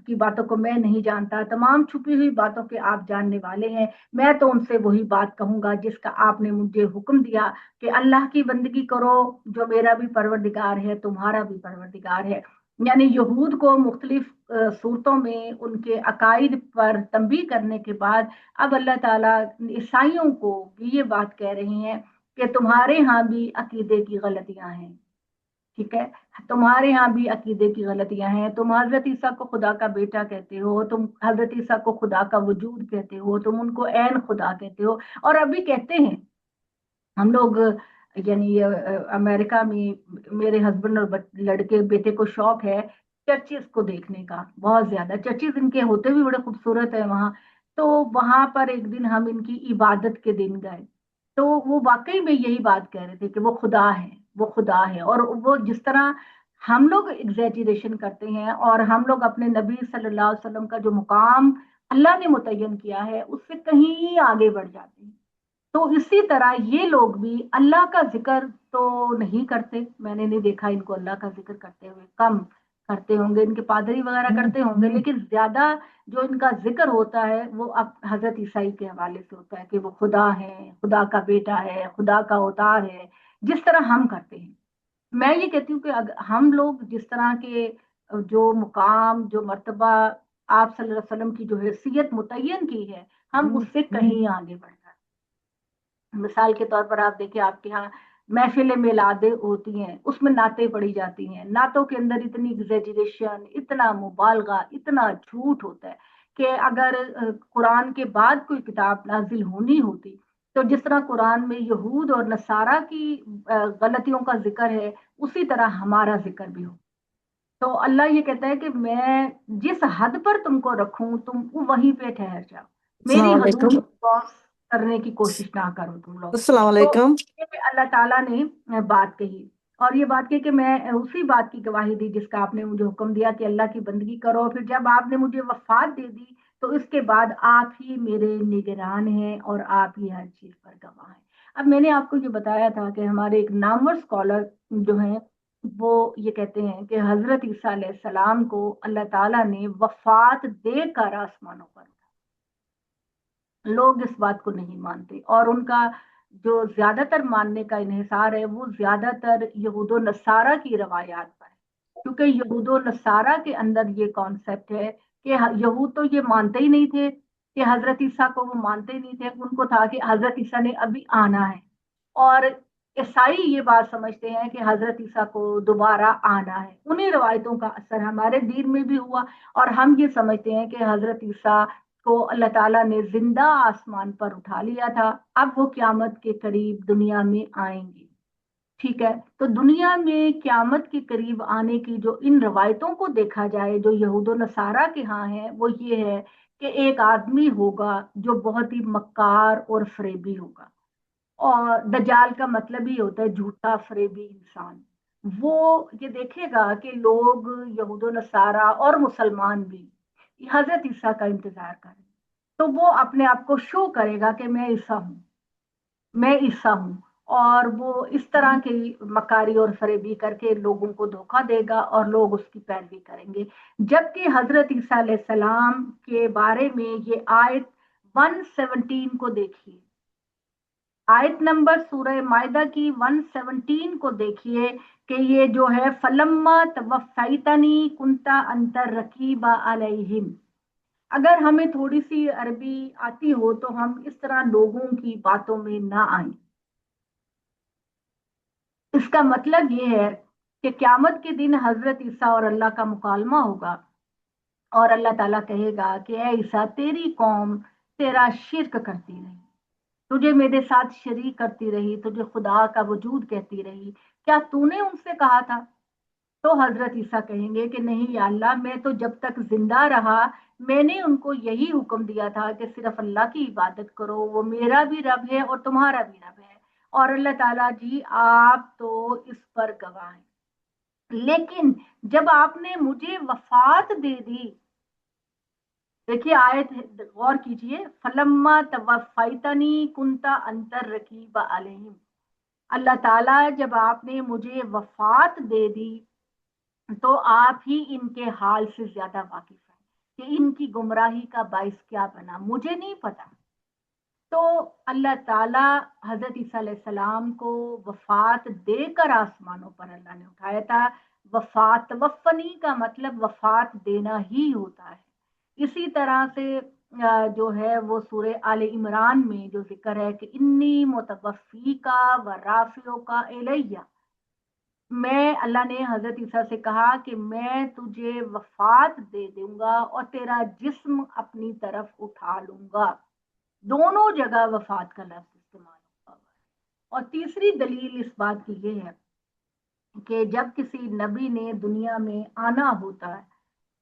کی باتوں کو میں نہیں جانتا، تمام چھپی ہوئی باتوں کے آپ جاننے والے ہیں۔ میں تو ان سے وہی بات کہوں گا جس کا آپ نے مجھے حکم دیا کہ اللہ کی بندگی کرو جو میرا بھی پروردگار ہے تمہارا بھی پروردگار ہے۔ یعنی یہود کو مختلف صورتوں میں ان کے عقائد پر تنبیہ کرنے کے بعد اب اللہ تعالیٰ عیسائیوں کو بھی یہ بات کہہ رہے ہیں کہ تمہارے ہاں بھی عقیدے کی غلطیاں ہیں، ٹھیک ہے، تمہارے ہاں بھی عقیدے کی غلطیاں ہیں، تم حضرت عیسیٰ کو خدا کا بیٹا کہتے ہو، تم حضرت عیسیٰ کو خدا کا وجود کہتے ہو، تم ان کو عین خدا کہتے ہو، اور ابھی کہتے ہیں ہم لوگ، یعنی امریکہ میں میرے ہسبینڈ اور لڑکے بیٹے کو شوق ہے چرچز کو دیکھنے کا بہت زیادہ، چرچز ان کے ہوتے بھی بڑے خوبصورت ہیں وہاں، تو وہاں پر ایک دن ہم ان کی عبادت کے دن گئے، تو وہ واقعی میں یہی بات کہہ رہے تھے کہ وہ خدا ہے، وہ خدا ہے، اور وہ جس طرح ہم لوگ ایگزیجریشن کرتے ہیں اور ہم لوگ اپنے نبی صلی اللہ علیہ وسلم کا جو مقام اللہ نے متعین کیا ہے اس سے کہیں آگے بڑھ جاتے ہیں، تو اسی طرح یہ لوگ بھی اللہ کا ذکر تو نہیں کرتے، میں نے نہیں دیکھا ان کو اللہ کا ذکر کرتے ہوئے، کم کرتے ہوں گے، ان کے پادری وغیرہ کرتے ہوں گے، لیکن زیادہ جو ان کا ذکر ہوتا ہے وہ اب حضرت عیسائی کے حوالے سے ہوتا ہے کہ وہ خدا ہے، خدا کا بیٹا ہے، خدا کا اوتار ہے، جس طرح ہم کرتے ہیں۔ میں یہ کہتی ہوں کہ ہم لوگ جس طرح کے جو مقام جو مرتبہ آپ صلی اللہ علیہ وسلم کی جو حیثیت متعین کی ہے، ہم اس سے کہیں آگے بڑھ جائیں۔ مثال کے طور پر آپ دیکھیں آپ کے ہاں محفلیں میلادیں ہوتی ہیں، اس میں نعتیں پڑھی جاتی ہیں، نعتوں کے اندر اتنی ایگزیجریشن، اتنا مبالغہ، اتنا جھوٹ ہوتا ہے کہ اگر قرآن کے بعد کوئی کتاب نازل ہونی ہوتی تو جس طرح قرآن میں یہود اور نصارہ کی غلطیوں کا ذکر ہے، اسی طرح ہمارا ذکر بھی ہو۔ تو اللہ یہ کہتا ہے کہ میں جس حد پر تم کو رکھوں تم وہیں پہ ٹھہر جاؤ، السلام میری حدود علیکم. کراس کرنے کی کوشش نہ کرو تم لوگ۔ السلام تو علیکم. یہ اللہ تعالیٰ نے بات کہی، اور یہ بات کہی کہ میں اسی بات کی گواہی دی جس کا آپ نے مجھے حکم دیا کہ اللہ کی بندگی کرو، پھر جب آپ نے مجھے وفات دے دی تو اس کے بعد آپ ہی میرے نگران ہیں اور آپ ہی ہر چیز پر گواہ ہیں۔ اب میں نے آپ کو یہ بتایا تھا کہ ہمارے ایک نامور اسکالر جو ہیں وہ یہ کہتے ہیں کہ حضرت عیسیٰ علیہ السلام کو اللہ تعالیٰ نے وفات دے کر آسمانوں پر اٹھایا۔ لوگ اس بات کو نہیں مانتے، اور ان کا جو زیادہ تر ماننے کا انحصار ہے وہ زیادہ تر یہود و نصارہ کی روایات پر ہے، کیونکہ یہود و نصارہ کے اندر یہ کانسیپٹ ہے کہ یہود تو یہ مانتے ہی نہیں تھے کہ حضرت عیسیٰ کو، وہ مانتے ہی نہیں تھے، ان کو تھا کہ حضرت عیسیٰ نے ابھی آنا ہے، اور عیسائی یہ بات سمجھتے ہیں کہ حضرت عیسیٰ کو دوبارہ آنا ہے۔ انہیں روایتوں کا اثر ہمارے دین میں بھی ہوا، اور ہم یہ سمجھتے ہیں کہ حضرت عیسیٰ کو اللہ تعالیٰ نے زندہ آسمان پر اٹھا لیا تھا، اب وہ قیامت کے قریب دنیا میں آئیں گے۔ ٹھیک ہے، تو دنیا میں قیامت کے قریب آنے کی جو ان روایتوں کو دیکھا جائے جو یہود و نصارہ کے ہاں ہیں، وہ یہ ہے کہ ایک آدمی ہوگا جو بہت ہی مکار اور فریبی ہوگا، اور دجال کا مطلب ہی ہوتا ہے جھوٹا فریبی انسان۔ وہ یہ دیکھے گا کہ لوگ یہود و نصارہ اور مسلمان بھی حضرت عیسیٰ کا انتظار کریں، تو وہ اپنے آپ کو شو کرے گا کہ میں عیسیٰ ہوں، میں عیسیٰ ہوں، اور وہ اس طرح کی مکاری اور فریبی کر کے لوگوں کو دھوکہ دے گا اور لوگ اس کی پیروی کریں گے۔ جبکہ حضرت عیسیٰ علیہ السلام کے بارے میں یہ آیت 117 کو دیکھیے، آیت نمبر سورہ مائدہ کی 117 کو دیکھیے کہ یہ جو ہے فلما توفیتنی کنتا انت رقیب علیہم۔ اگر ہمیں تھوڑی سی عربی آتی ہو تو ہم اس طرح لوگوں کی باتوں میں نہ آئیں۔ اس کا مطلب یہ ہے کہ قیامت کے دن حضرت عیسیٰ اور اللہ کا مکالمہ ہوگا، اور اللہ تعالیٰ کہے گا کہ اے عیسیٰ، تیری قوم تیرا شرک کرتی رہی، تجھے میرے ساتھ شریک کرتی رہی، تجھے خدا کا وجود کہتی رہی، کیا تو نے ان سے کہا تھا؟ تو حضرت عیسیٰ کہیں گے کہ نہیں یا اللہ، میں تو جب تک زندہ رہا میں نے ان کو یہی حکم دیا تھا کہ صرف اللہ کی عبادت کرو، وہ میرا بھی رب ہے اور تمہارا بھی رب ہے، اور اللہ تعالیٰ جی آپ تو اس پر گواہ ہیں۔ لیکن جب آپ نے مجھے وفات دے دی، دیکھیے آیت غور کیجئے، فلما توفیتنی کنتا انت رقیب علیہم، اللہ تعالیٰ جب آپ نے مجھے وفات دے دی تو آپ ہی ان کے حال سے زیادہ واقف ہیں کہ ان کی گمراہی کا باعث کیا بنا، مجھے نہیں پتا۔ تو اللہ تعالیٰ حضرت عیسیٰ علیہ السلام کو وفات دے کر آسمانوں پر اللہ نے اٹھایا تھا۔ وفات وفنی کا مطلب وفات دینا ہی ہوتا ہے۔ اسی طرح سے جو ہے وہ سورہ آل عمران میں جو ذکر ہے کہ انی متوفیکا و رافعوکا الیہ، میں اللہ نے حضرت عیسیٰ سے کہا کہ میں تجھے وفات دے دوں گا اور تیرا جسم اپنی طرف اٹھا لوں گا۔ دونوں جگہ وفات کا لفظ استعمال ہوگا۔ اور تیسری دلیل اس بات کی یہ ہے کہ جب کسی نبی نے دنیا میں آنا ہوتا ہے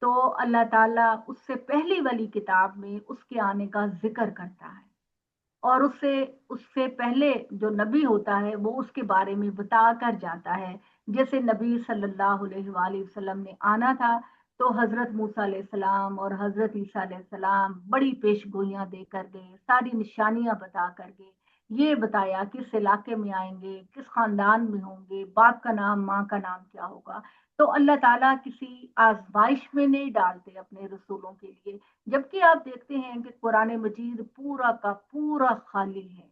تو اللہ تعالیٰ اس سے پہلی والی کتاب میں اس کے آنے کا ذکر کرتا ہے، اور اس سے پہلے جو نبی ہوتا ہے وہ اس کے بارے میں بتا کر جاتا ہے۔ جیسے نبی صلی اللہ علیہ وآلہ وسلم نے آنا تھا تو حضرت موسیٰ علیہ السلام اور حضرت عیسیٰ علیہ السلام بڑی پیش گوئیاں دے کر گئے، ساری نشانیاں بتا کر گئے، یہ بتایا کس علاقے میں آئیں گے، کس خاندان میں ہوں گے، باپ کا نام ماں کا نام کیا ہوگا۔ تو اللہ تعالیٰ کسی آزمائش میں نہیں ڈالتے اپنے رسولوں کے لیے، جبکہ آپ دیکھتے ہیں کہ قرآن مجید پورا کا پورا خالی ہے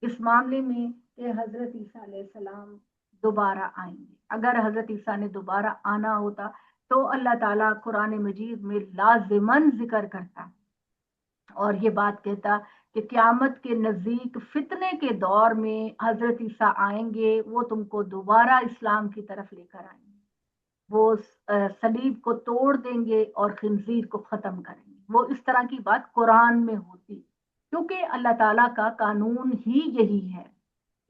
اس معاملے میں کہ حضرت عیسیٰ علیہ السلام دوبارہ آئیں گے۔ اگر حضرت عیسیٰ نے دوبارہ آنا ہوتا تو اللہ تعالیٰ قرآن مجید میں لازماً ذکر کرتا اور یہ بات کہتا کہ قیامت کے نزدیک فتنے کے دور میں حضرت عیسیٰ آئیں گے، وہ تم کو دوبارہ اسلام کی طرف لے کر آئیں گے، وہ صلیب کو توڑ دیں گے اور خنزیر کو ختم کریں گے۔ وہ اس طرح کی بات قرآن میں ہوتی، کیونکہ اللہ تعالیٰ کا قانون ہی یہی ہے۔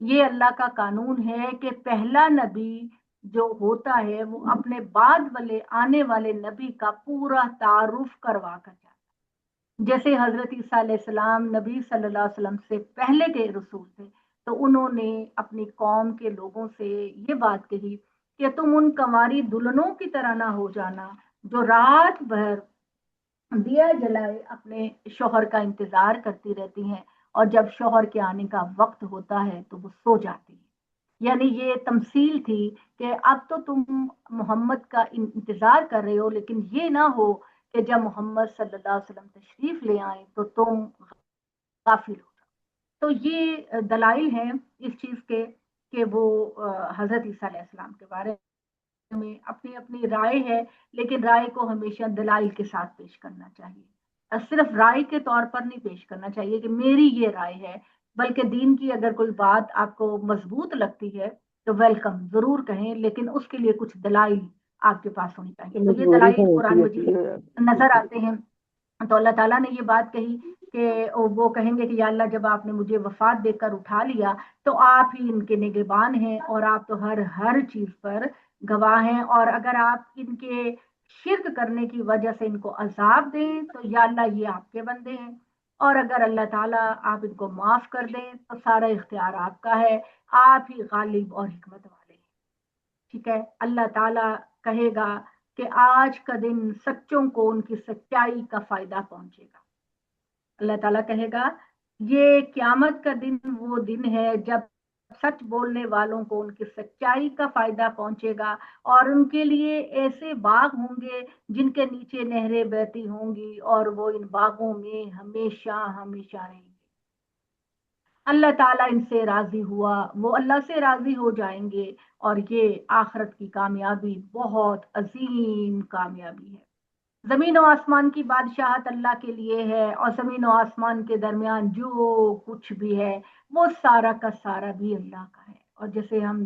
یہ اللہ کا قانون ہے کہ پہلا نبی جو ہوتا ہے وہ اپنے بعد والے آنے والے نبی کا پورا تعارف کروا کر جاتا ہے۔ جیسے حضرت عیسیٰ علیہ السلام نبی صلی اللہ علیہ وسلم سے پہلے کے رسول تھے، تو انہوں نے اپنی قوم کے لوگوں سے یہ بات کہی کہ تم ان کنواری دلہنوں کی طرح نہ ہو جانا جو رات بھر دیا جلائے اپنے شوہر کا انتظار کرتی رہتی ہیں، اور جب شوہر کے آنے کا وقت ہوتا ہے تو وہ سو جاتی ہیں۔ یعنی یہ تمثیل تھی کہ اب تو تم محمد کا انتظار کر رہے ہو، لیکن یہ نہ ہو کہ جب محمد صلی اللہ علیہ وسلم تشریف لے آئیں تو تم غافل ہو جاؤ۔ تو یہ دلائل ہیں اس چیز کے کہ وہ حضرت عیسیٰ علیہ السلام کے بارے میں اپنی اپنی رائے ہے، لیکن رائے کو ہمیشہ دلائل کے ساتھ پیش کرنا چاہیے، اور صرف رائے کے طور پر نہیں پیش کرنا چاہیے کہ میری یہ رائے ہے، بلکہ دین کی اگر کوئی بات آپ کو مضبوط لگتی ہے تو ویلکم ضرور کہیں، لیکن اس کے لیے کچھ دلائل آپ کے پاس ہونی چاہیے۔ تو یہ مجبوری دلائل قرآن ہوتی مجید ہے۔ نظر آتے ہیں۔ تو اللہ تعالیٰ نے یہ بات کہی کہ وہ کہیں گے کہ یا اللہ جب آپ نے مجھے وفات دے کر اٹھا لیا تو آپ ہی ان کے نگہبان ہیں، اور آپ تو ہر چیز پر گواہ ہیں، اور اگر آپ ان کے شرک کرنے کی وجہ سے ان کو عذاب دیں تو یا اللہ یہ آپ کے بندے ہیں، اور اگر اللہ تعالیٰ آپ ان کو معاف کر دیں تو سارا اختیار آپ کا ہے، آپ ہی غالب اور حکمت والے ہیں۔ ٹھیک ہے، اللہ تعالیٰ کہے گا کہ آج کا دن سچوں کو ان کی سچائی کا فائدہ پہنچے گا۔ اللہ تعالیٰ کہے گا یہ قیامت کا دن وہ دن ہے جب سچ بولنے والوں کو ان کی سچائی کا فائدہ پہنچے گا، اور ان کے لیے ایسے باغ ہوں گے جن کے نیچے نہریں بہتی ہوں گی، اور وہ ان باغوں میں ہمیشہ ہمیشہ رہیں گے۔ اللہ تعالیٰ ان سے راضی ہوا، وہ اللہ سے راضی ہو جائیں گے، اور یہ آخرت کی کامیابی بہت عظیم کامیابی ہے۔ زمین و آسمان کی بادشاہت اللہ کے لیے ہے، اور زمین و آسمان کے درمیان جو کچھ بھی ہے وہ سارا کا سارا بھی اللہ کا ہے۔ اور جیسے ہم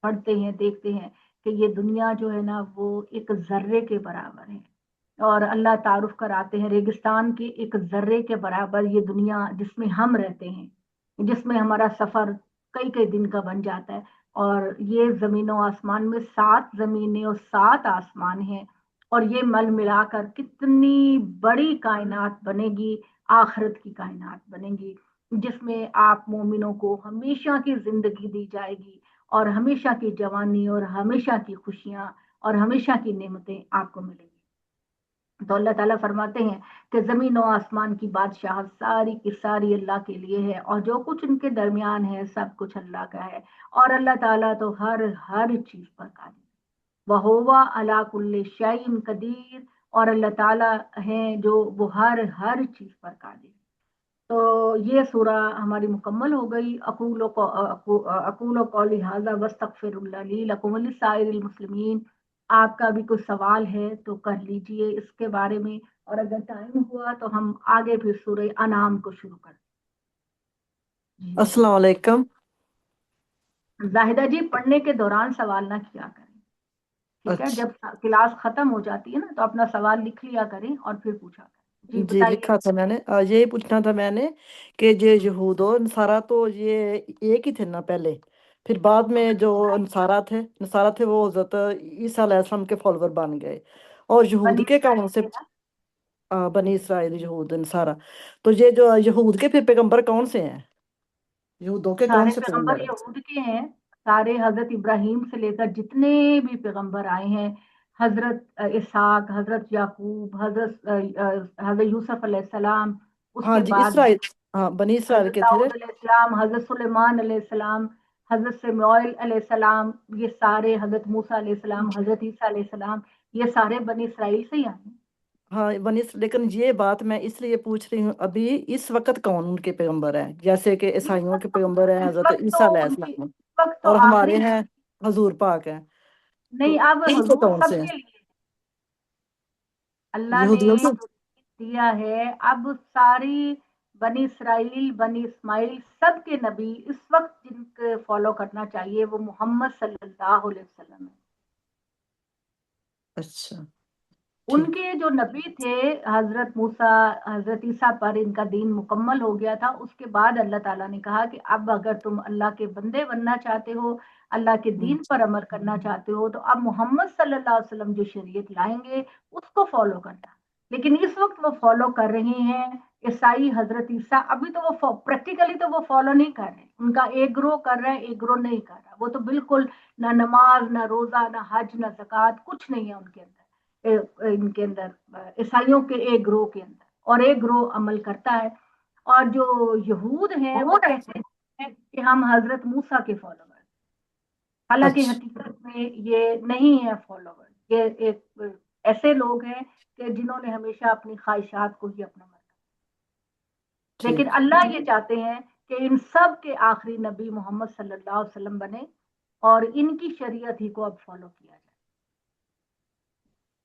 پڑھتے ہیں دیکھتے ہیں کہ یہ دنیا جو ہے نا وہ ایک ذرے کے برابر ہے، اور اللہ تعارف کراتے ہیں ریگستان کے ایک ذرے کے برابر یہ دنیا جس میں ہم رہتے ہیں، جس میں ہمارا سفر کئی کئی دن کا بن جاتا ہے۔ اور یہ زمین و آسمان میں 7 زمینیں اور 7 آسمان ہیں، اور یہ مل ملا کر کتنی بڑی کائنات بنے گی، آخرت کی کائنات بنے گی، جس میں آپ مومنوں کو ہمیشہ کی زندگی دی جائے گی، اور ہمیشہ کی جوانی اور ہمیشہ کی خوشیاں اور ہمیشہ کی نعمتیں آپ کو ملیں گی۔ تو اللہ تعالیٰ فرماتے ہیں کہ زمین و آسمان کی بادشاہ ساری کی ساری اللہ کے لیے ہے، اور جو کچھ ان کے درمیان ہے سب کچھ اللہ کا ہے، اور اللہ تعالیٰ تو ہر چیز پر قادر ہے۔ وَهُوَ عَلَىٰ كُلِّ شَيْءٍ قدیر، اور اللہ تعالیٰ ہیں جو وہ ہر چیز پر قادر ہے۔ تو یہ سورہ ہماری مکمل ہو گئی۔ اقول قولی ھذا واستغفر اللہ لی لکم ولسائر المسلمین۔ آپ کا بھی کوئی سوال ہے تو کر لیجئے اس کے بارے میں، اور اگر ٹائم ہوا تو ہم آگے پھر سورہ انعام کو شروع کریں۔ جی السلام علیکم۔ زاہدہ جی پڑھنے کے دوران سوال نہ کیا کریں، ٹھیک ہے؟ اچھا جب کلاس ختم ہو جاتی ہے نا تو اپنا سوال لکھ لیا کریں اور پھر پوچھا کریں۔ جی جی بتائیے۔ لکھا تھا میں نے، یہی پوچھنا تھا میں نے کہ یہ یہود و نصارہ تو یہ ایک ہی تھے نا پہلے، پھر بعد میں جو نصارہ تھے وہ حضرت عیسیٰ علیہ السلام کے فالوور بن گئے، اور یہود بنی کے کون سے اسرائیل تھے نا؟ بنی اسرائیل یہود نصارہ، تو یہ جو یہود کے پھر پیغمبر کون سے ہیں؟ یہودوں کے کون سارے سے پیغمبر پیغمبر ہیں؟ یہود کے ہیں، سارے حضرت ابراہیم سے لے کر جتنے بھی پیغمبر آئے ہیں، حضرت اسحاق، حضرت یعقوب، حضرت یوسف علیہ السلام، اس ہاں کے جی بعد اسرائیل، ہاں بنی اسرائیل حضرت کے تھے۔ داؤد علیہ السلام، حضرت سلیمان علیہ السلام، حضرت سمیعیل علیہ السلام، یہ سارے حضرت موسیٰ علیہ السلام، حضرت عیسیٰ علیہ السلام، یہ سارے بنی اسرائیل سے ہی آئے ہیں۔ ہاں لیکن یہ بات میں اس لیے پوچھ رہی ہوں ابھی اس وقت کون ان کے پیغمبر ہیں؟ جیسے کہ اس عیسائیوں کے وقت پیغمبر ہیں اس حضرت وقت تو عیسیٰ علیہ ان کی السلام، اس وقت تو اور آخری ہمارے ہیں نبی حضور پاک ہیں، تو نہیں، اب ان کے حضور کون سب سے ہیں؟ کے لیے اللہ نے یہودیوں سے؟ دیا ہے. اب ساری بنی اسرائیل، بنی اسماعیل، سب کے نبی اس وقت جن کو فالو کرنا چاہیے وہ محمد صلی اللہ علیہ وسلم ہے. اچھا ان ٹھیک. کے جو نبی تھے حضرت موسیٰ، حضرت عیسیٰ پر ان کا دین مکمل ہو گیا تھا. اس کے بعد اللہ تعالیٰ نے کہا کہ اب اگر تم اللہ کے بندے بننا چاہتے ہو، اللہ کے دین پر عمل کرنا چاہتے ہو، تو اب محمد صلی اللہ علیہ وسلم جو شریعت لائیں گے اس کو فالو کرنا. لیکن اس وقت وہ فالو کر رہے ہیں عیسائی حضرت عیسیٰ. ابھی تو وہ پریکٹیکلی تو وہ فالو نہیں کر رہے. ان کا ایک گروہ کر رہا ہے، ایک گروہ نہیں کر رہا. وہ تو بالکل نہ نماز، نہ روزہ، نہ حج، نہ زکوٰۃ، کچھ نہیں ہے ان کے اندر. ان کے اندر عیسائیوں کے ایک گروہ کے اندر، اور ایک گروہ عمل کرتا ہے. اور جو یہود ہیں وہ کہتے ہیں کہ ہم حضرت موسیٰ کے فالوور، حالانکہ اچھا حقیقت میں یہ نہیں ہے فالوور. یہ ایک ایسے لوگ ہیں کہ جنہوں نے ہمیشہ اپنی خواہشات کو ہی اپنا مرکز. لیکن ٹھیک. اللہ یہ چاہتے ہیں کہ ان سب کے آخری نبی محمد صلی اللہ علیہ وسلم بنے اور ان کی شریعت ہی کو اب فالو کیا جائے.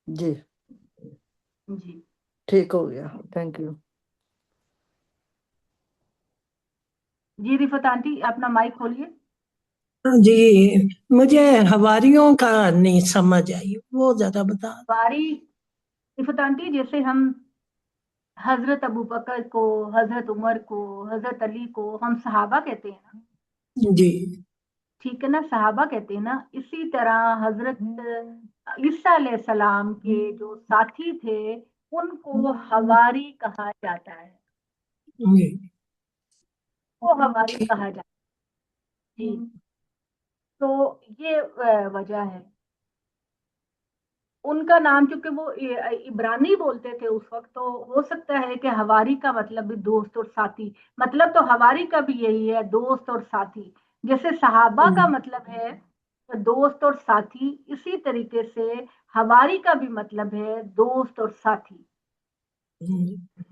جی جی ٹھیک ہو گیا. Thank you. جی رفت آنٹی اپنا مائک کھولیے. جی مجھے حواریوں کا نہیں سمجھ آئی، وہ ذرا بتا. باری رفت آنٹی، جیسے ہم حضرت ابو بکر کو، حضرت عمر کو، حضرت علی کو ہم صحابہ کہتے ہیں نا، جی ٹھیک ہے نا، صحابہ کہتے ہیں نا. اسی طرح حضرت عیسیٰ علیہ السلام کے جو ساتھی تھے ان کو حواری کہا جاتا ہے. جی وہ حواری کہا جاتا ہے. جی تو یہ وجہ ہے. ان کا نام چونکہ وہ عبرانی بولتے تھے اس وقت، تو ہو سکتا ہے کہ حواری کا مطلب بھی دوست اور ساتھی. مطلب تو حواری کا بھی یہی ہے، دوست اور ساتھی. جیسے صحابہ کا مطلب ہے دوست اور ساتھی، اسی طریقے سے حواری کا بھی مطلب ہے دوست اور ساتھی.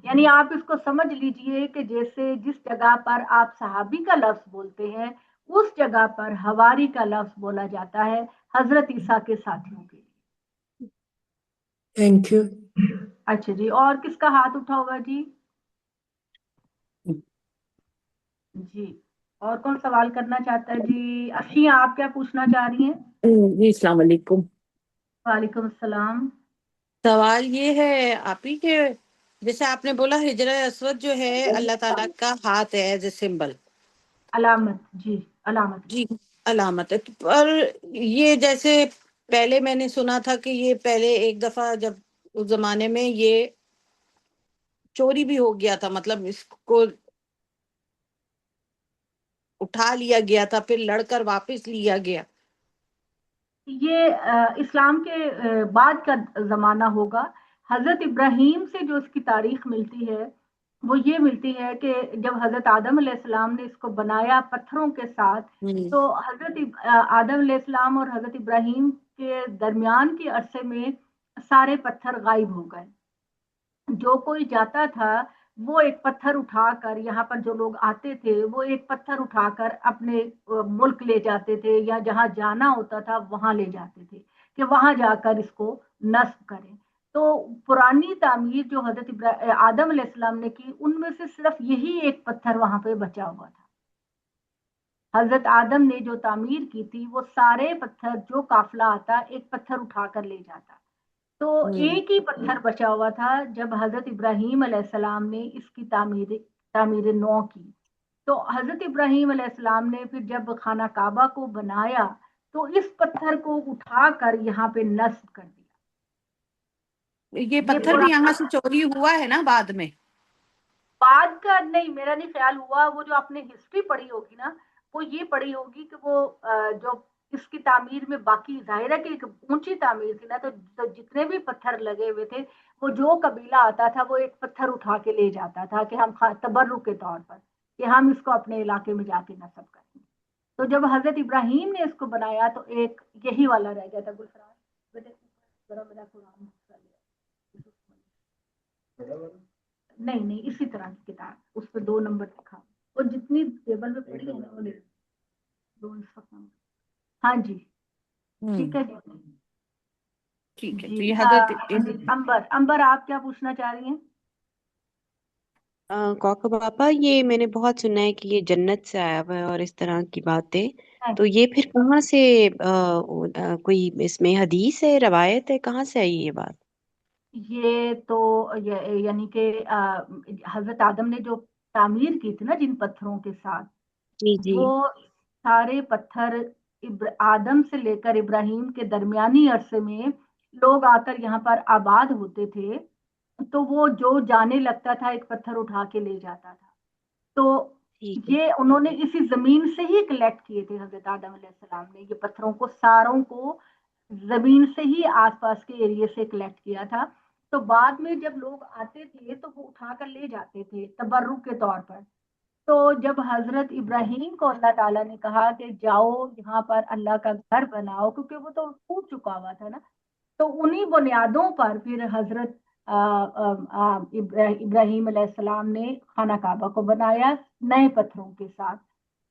یعنی آپ اس کو سمجھ لیجئے کہ جیسے جس جگہ پر آپ صحابی کا لفظ بولتے ہیں اس جگہ پر حواری کا لفظ بولا جاتا ہے حضرت عیسیٰ کے ساتھیوں کے لیے. Thank you. اچھا جی، اور کس کا ہاتھ اٹھا ہوگا جی؟ جی اور کون سوال کرنا چاہتا ہے جی؟ افشیاں آپ کیا پوچھنا چاہ رہی ہیں؟ جی السلام علیکم. وعلیکم السلام. سوال یہ ہے آپ ہی کہ جیسے آپ نے بولا حجر اسود جو ہے اللہ تعالیٰ کا ہاتھ ہے ایز اے سمبل. علامت، جی علامت. جی علامت ہے. پر یہ جیسے پہلے میں نے سنا تھا کہ یہ پہلے ایک دفعہ جب اس زمانے میں یہ چوری بھی ہو گیا تھا، مطلب اس کو اٹھا لیا گیا تھا پھر لڑ کر واپس لیا گیا. یہ اسلام کے بعد کا زمانہ ہوگا. حضرت ابراہیم سے جو اس کی تاریخ ملتی ہے وہ یہ ملتی ہے کہ جب حضرت آدم علیہ السلام نے اس کو بنایا پتھروں کے ساتھ، تو حضرت آدم علیہ السلام اور حضرت ابراہیم کے درمیان کے عرصے میں سارے پتھر غائب ہو گئے. جو کوئی جاتا تھا وہ ایک پتھر اٹھا کر، یہاں پر جو لوگ آتے تھے وہ ایک پتھر اٹھا کر اپنے ملک لے جاتے تھے، یا جہاں جانا ہوتا تھا وہاں لے جاتے تھے کہ وہاں جا کر اس کو نصب کریں. تو پرانی تعمیر جو حضرت آدم علیہ السلام نے کی ان میں سے صرف یہی ایک پتھر وہاں پہ بچا ہوا تھا. حضرت آدم نے جو تعمیر کی تھی وہ سارے پتھر جو قافلہ آتا ایک پتھر اٹھا کر لے جاتا. تو ایک ہی پتھر بچا ہوا تھا جب حضرت ابراہیم علیہ السلام نے اس کی تعمیر نو کی. تو حضرت ابراہیم علیہ السلام نے پھر جب خانہ کعبہ کو بنایا تو اس پتھر کو اٹھا کر یہاں پہ نصب کر دیا. یہ پتھر بھی یہاں سے چوری ہوا ہے نا بعد میں؟ بعد کا نہیں، میرا نہیں خیال ہوا. وہ جو آپ نے ہسٹری پڑھی ہوگی نا وہ یہ پڑھی ہوگی کہ وہ جو اس کی تعمیر میں باقی ظاہر ہے کہ ایک اونچی تعمیر تھی نا، تو جتنے بھی پتھر لگے ہوئے تھے وہ جو قبیلہ آتا تھا وہ ایک پتھر اٹھا کے لے جاتا تھا کہ ہم تبرک کے طور پر کہ ہم اس کو اپنے علاقے میں جا کے نصب کریں گے. تو جب حضرت ابراہیم نے اس کو بنایا تو ایک یہی والا رہ گیا تھا. گلفراز میرا قرآن نہیں اسی طرح کی کتاب، اس پہ 2 نمبر لکھا. وہ جتنی ٹیبل پہ پڑھی ہے نا وہ لے دو اس وقت. ہاں جی ٹھیک ہے ٹھیک ہے. جی. تو یہ حضرت انبر آپ کیا پوچھنا چاہ رہی ہیں؟ کوکب پاپا، یہ میں نے بہت سنا ہے کہ یہ جنت سے آیا ہوا ہے اور اس طرح کی باتیں، تو یہ پھر کہاں سے کوئی اس میں حدیث ہے، روایت ہے، کہاں سے آئی یہ بات؟ یہ تو یعنی کہ حضرت آدم نے جو تعمیر کی تھی نا جن پتھروں کے ساتھ، جی جی وہ سارے پتھر آدم سے لے کر ابراہیم کے درمیانی عرصے میں لوگ آ کر یہاں پر آباد ہوتے تھے، تو وہ جو جانے لگتا تھا ایک پتھر اٹھا کے لے جاتا تھا. تو ٹھیک ہے. یہ انہوں نے اسی زمین سے ہی کلیکٹ کیے تھے حضرت آدم علیہ السلام نے، یہ پتھروں کو ساروں کو زمین سے ہی آس پاس کے ایریے سے کلیکٹ کیا تھا. تو بعد میں جب لوگ آتے تھے تو وہ اٹھا کر لے جاتے تھے تبرک کے طور پر. تو جب حضرت ابراہیم کو اللہ تعالیٰ نے کہا کہ جاؤ یہاں پر اللہ کا گھر بناؤ، کیونکہ وہ تو ٹوٹ چکا ہوا تھا نا، تو انہی بنیادوں پر پھر حضرت ابراہیم علیہ السلام نے خانہ کعبہ کو بنایا نئے پتھروں کے ساتھ.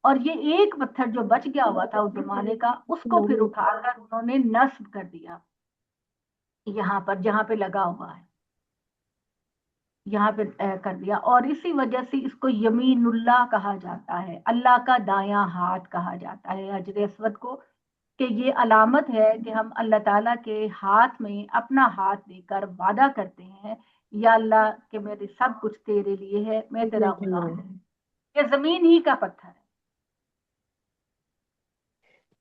اور یہ ایک پتھر جو بچ گیا ہوا تھا اس زمانے کا، اس کو پھر اٹھا کر انہوں نے نصب کر دیا یہاں پر جہاں پہ لگا ہوا ہے، یہاں پہ کر دیا. اور اسی وجہ سے اس کو یمین اللہ کہا جاتا ہے، اللہ کا دایاں ہاتھ کہا جاتا ہے حجر اسود کو، کہ یہ علامت ہے کہ ہم اللہ تعالیٰ کے ہاتھ میں اپنا ہاتھ دے کر وعدہ کرتے ہیں، یا اللہ کہ میرے سب کچھ تیرے لیے ہے، میں تیرا غلام ہوں. یہ زمین ہی کا پتھر ہے.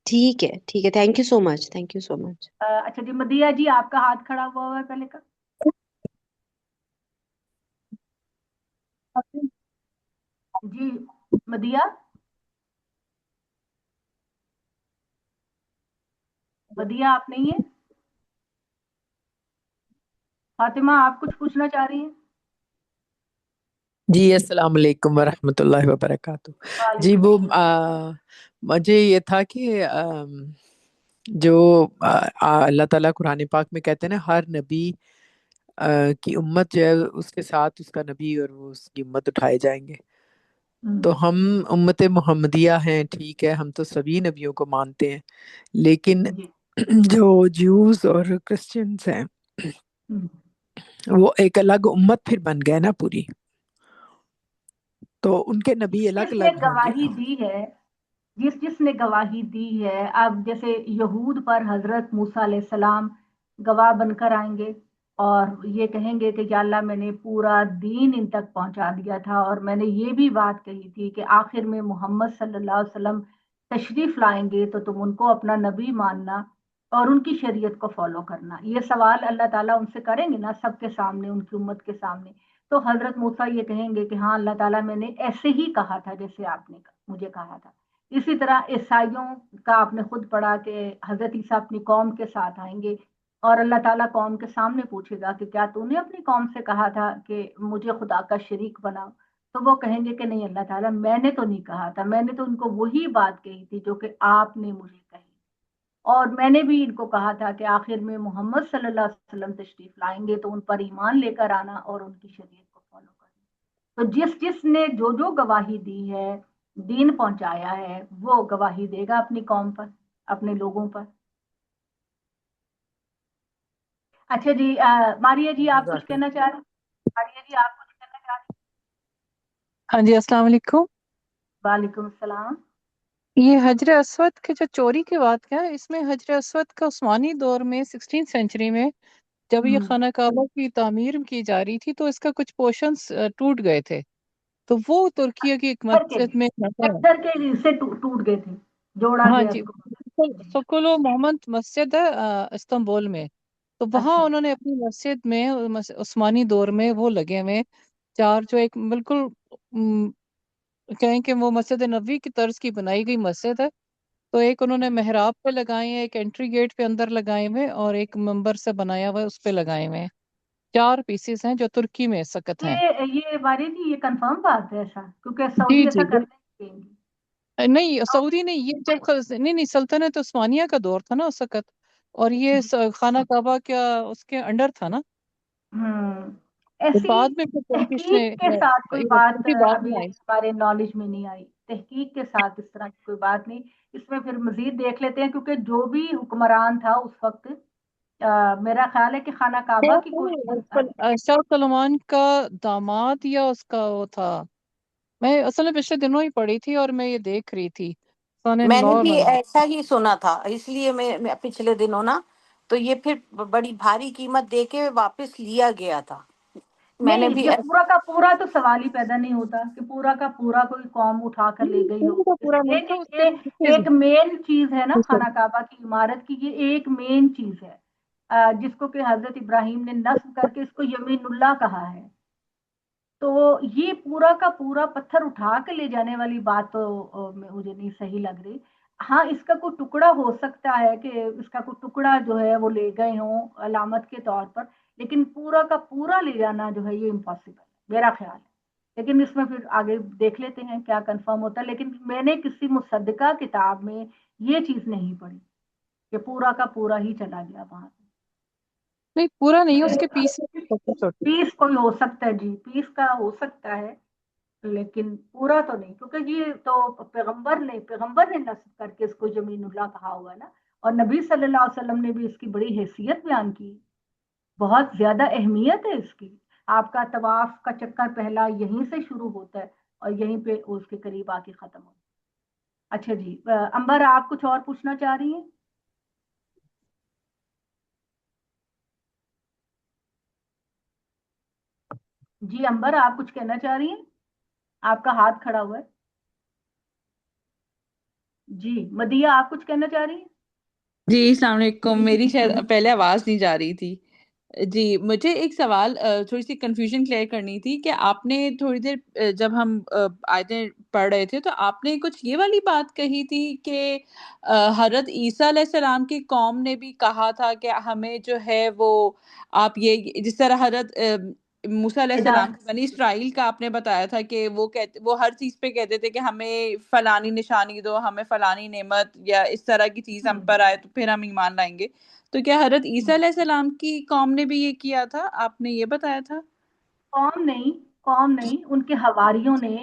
ٹھیک ہے ٹھیک ہے، thank you so much, thank you so much. اچھا جی مدیہ جی، آپ کا ہاتھ کھڑا ہوا ہے پہلے کا. جی مدیہ، مدیہ آپ نہیں ہے. فاطمہ آپ کچھ پوچھنا چاہ رہی ہیں؟ جی السلام علیکم ورحمۃ اللہ وبرکاتہ. جی وعلیکم وہ السلام. مجھے یہ تھا کہ جو اللہ تعالیٰ قرآن پاک میں کہتے ہیں نا، ہر نبی کی امت جو ہے اس کے ساتھ اس کا نبی اور وہ اس کی امت اٹھائے جائیں گے. تو ہم امت محمدیہ ہیں، ٹھیک ہے، ہم تو سبھی نبیوں کو مانتے ہیں، لیکن جی جو جیوز اور کرسچنس ہیں وہ ایک الگ امت پھر بن گئے نا پوری، تو ان کے نبی جس الگ جس نے الگ ہوں گے. گواہی دی ہے، جس نے گواہی دی ہے، اب جیسے یہود پر حضرت موسیٰ علیہ السلام گواہ بن کر آئیں گے اور یہ کہیں گے کہ یا اللہ میں نے پورا دین ان تک پہنچا دیا تھا، اور میں نے یہ بھی بات کہی تھی کہ آخر میں محمد صلی اللہ علیہ وسلم تشریف لائیں گے تو تم ان کو اپنا نبی ماننا اور ان کی شریعت کو فالو کرنا. یہ سوال اللہ تعالیٰ ان سے کریں گے نا سب کے سامنے، ان کی امت کے سامنے. تو حضرت موسیٰ یہ کہیں گے کہ ہاں اللہ تعالیٰ میں نے ایسے ہی کہا تھا جیسے آپ نے مجھے کہا تھا. اسی طرح عیسائیوں کا آپ نے خود پڑھا کہ حضرت عیسیٰ اپنی قوم کے ساتھ آئیں گے اور اللہ تعالیٰ قوم کے سامنے پوچھے گا کہ کیا تو نے اپنی قوم سے کہا تھا کہ مجھے خدا کا شریک بناؤ؟ تو وہ کہیں گے کہ نہیں اللہ تعالیٰ میں نے تو نہیں کہا تھا، میں نے تو ان کو وہی بات کہی تھی جو کہ آپ نے مجھے کہی، اور میں نے بھی ان کو کہا تھا کہ آخر میں محمد صلی اللہ علیہ وسلم تشریف لائیں گے تو ان پر ایمان لے کر آنا اور ان کی شریعت کو فالو کرنا. تو جس جس نے جو گواہی دی ہے، دین پہنچایا ہے، وہ گواہی دے گا اپنی قوم پر، اپنے لوگوں پر. اچھا جی ماریہ جی آپ کچھ کہنا چاہ رہے ہیں؟ ماریہ جی آپ کچھ کہنا چاہ رہے ہیں؟ ہاں جی السلام علیکم. وعلیکم السلام. یہ حجر اسود کے جو چوری کی بات ہے، اس میں حجر اسود کا عثمانی دور میں 16 سینچری میں جب یہ خانہ کعبہ کی تعمیر کی جا رہی تھی تو اس کا کچھ پورشنز ٹوٹ گئے تھے، تو وہ ترکیہ کی ایک مسجد میں پتھر کے حصے ٹوٹ گئے تھے، جوڑا ہاں گیا جی، اس کو. سکولو محمد مسجد ہے استنبول میں، تو وہاں اچھا انہوں نے اپنی مسجد میں عثمانی دور میں وہ لگے ہوئے چار، جو ایک بالکل کہیں کہ وہ مسجد نبوی کی طرز کی بنائی گئی مسجد ہے، تو ایک انہوں نے محراب پہ لگائے ہیں، ایک انٹری گیٹ پہ اندر لگائے ہوئے، اور ایک ممبر سے بنایا ہوا ہے اس پہ لگائے ہوئے ہیں. 4 پیسز ہیں جو ترکی میں سکت ہیں. یہ باری جی یہ کنفرم بات ہے ایسا؟ کیونکہ جی سعودی ایسا جی کرنے نہیں دیں گے. نہیں سعودی نہیں، یہ جب نہیں سلطنت عثمانیہ کا دور تھا نا اس وقت، اور یہ خانہ کعبہ کیا اس کے انڈر تھا نا، تو ایسی بعد میں پھر ترکش نے تحقیق کے ساتھ کوئی بات ترکی بعد ابھی میں آئی. ہمارے نالج میں نہیں آئی، تحقیق کے ساتھ اس طرح کی کوئی بات نہیں. اس میں پھر مزید دیکھ لیتے ہیں، کیونکہ جو بھی حکمران تھا اس وقت میرا خیال ہے کہ خانہ کعبہ کی کوئی چیز ہے۔ شاہ سلمان کا داماد یا اس کا وہ تھا، میں اصل میں پچھلے دنوں ہی پڑھی تھی اور میں یہ دیکھ رہی تھی سن میں نے لا بھی بنا۔ ایسا ہی سنا تھا، اس لیے میں پچھلے دنوں نا تو یہ پھر بڑی بھاری قیمت دے کے واپس لیا گیا تھا، میں نے نہیں، بھی یہ پورا کا پورا تو سوال ہی پیدا نہیں ہوتا کہ پورا کا پورا کوئی قوم اٹھا کر لے گئی ہو، پورا اس پورا لیے ملک ہے، اس کہ کے یہ پیچھے ایک مین چیز ہے نا، بھی۔ خانہ کعبہ کی عمارت کی یہ ایک مین چیز ہے، جس کو کہ حضرت ابراہیم نے نصب کر کے اس کو یمین اللہ کہا ہے۔ تو یہ پورا کا پورا پتھر اٹھا کے لے جانے والی بات تو مجھے نہیں صحیح لگ رہی۔ ہاں، اس کا کوئی ٹکڑا ہو سکتا ہے کہ اس کا کوئی ٹکڑا جو ہے وہ لے گئے ہوں علامت کے طور پر، لیکن پورا کا پورا لے جانا جو ہے یہ امپاسبل ہے میرا خیال ہے۔ لیکن اس میں پھر آگے دیکھ لیتے ہیں کیا کنفرم ہوتا ہے، لیکن میں نے کسی مصدقہ کتاب میں یہ چیز نہیں پڑھی کہ پورا کا پورا ہی چلا گیا وہاں سے۔ نہیں پورا نہیں، اس کے پیس چھوٹے چھوٹے۔ پیس کوئی ہو سکتا ہے جی، پیس کا ہو سکتا ہے، لیکن پورا تو نہیں، کیونکہ یہ تو پیغمبر نے نصب کر کے اس کو یمین اللہ کہا ہوا ہے نا، اور نبی صلی اللہ علیہ وسلم نے بھی اس کی بڑی حیثیت بیان کی، بہت زیادہ اہمیت ہے اس کی۔ آپ کا طواف کا چکر پہلا یہیں سے شروع ہوتا ہے اور یہیں پہ اس کے قریب آ کے ختم ہوتا ہے۔ اچھا جی، امبر آپ کچھ اور پوچھنا چاہ رہی ہیں؟ جی امبر، آپ کچھ کہنا چاہ رہی ہیں؟ آپ کا ہاتھ کھڑا ہوا ہے۔ جی مدیہ، آپ کچھ کہنا چاہ رہی ہیں؟ جی السلام علیکم، میری شاید پہلے آواز نہیں جا رہی تھی۔ جی مجھے ایک سوال، تھوڑی سی کنفیوژن کلیئر کرنی تھی کہ آپ نے تھوڑی دیر جب ہم آیتیں پڑھ رہے تھے تو آپ نے کچھ یہ والی بات کہی تھی کہ حضرت عیسیٰ علیہ السلام کی قوم نے بھی کہا تھا کہ ہمیں جو ہے وہ آپ یہ جس طرح حضرت موسیٰ علیہ السلام بنی اسرائیل کا آپ نے بتایا تھا کہ وہ ہر چیز پہ کہتے تھے کہ ہمیں فلانی نشانی دو، ہمیں فلانی نعمت یا اس طرح کی چیز ہم پر آئے تو پھر ہم ایمان لائیں گے، تو کیا حضرت عیسیٰ علیہ السلام کی قوم نے بھی یہ کیا تھا؟ آپ نے یہ بتایا تھا؟ قوم نہیں، ان کے حواریوں نے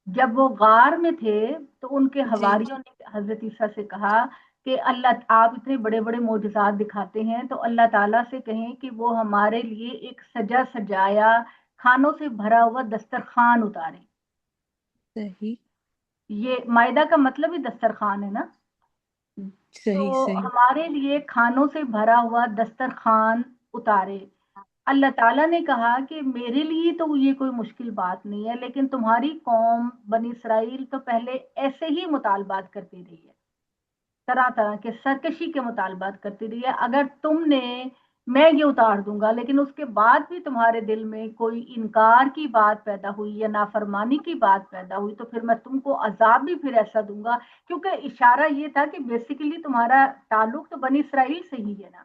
جب وہ غار میں تھے تو ان کے جی حواریوں نے حضرت عیسیٰ سے کہا کہ اللہ، آپ اتنے بڑے بڑے معجزات دکھاتے ہیں تو اللہ تعالیٰ سے کہیں کہ وہ ہمارے لیے ایک سجا سجایا کھانوں سے بھرا ہوا دسترخوان اتارے۔ صحیح یہ مائدہ کا مطلب ہی دسترخوان ہے نا، تو صحیح صحیح ہمارے لیے کھانوں سے بھرا ہوا دسترخوان اتارے۔ اللہ تعالیٰ نے کہا کہ میرے لیے تو یہ کوئی مشکل بات نہیں ہے، لیکن تمہاری قوم بنی اسرائیل تو پہلے ایسے ہی مطالبات کرتی رہی ہے، طرح طرح کے سرکشی کے مطالبات کرتی رہی ہے، اگر تم نے میں یہ اتار دوں گا لیکن اس کے بعد بھی تمہارے دل میں کوئی انکار کی بات پیدا ہوئی یا نافرمانی کی بات پیدا ہوئی تو پھر میں تم کو عذاب بھی پھر ایسا دوں گا، کیونکہ اشارہ یہ تھا کہ بیسیکلی تمہارا تعلق تو بنی اسرائیل سے ہی ہے نا،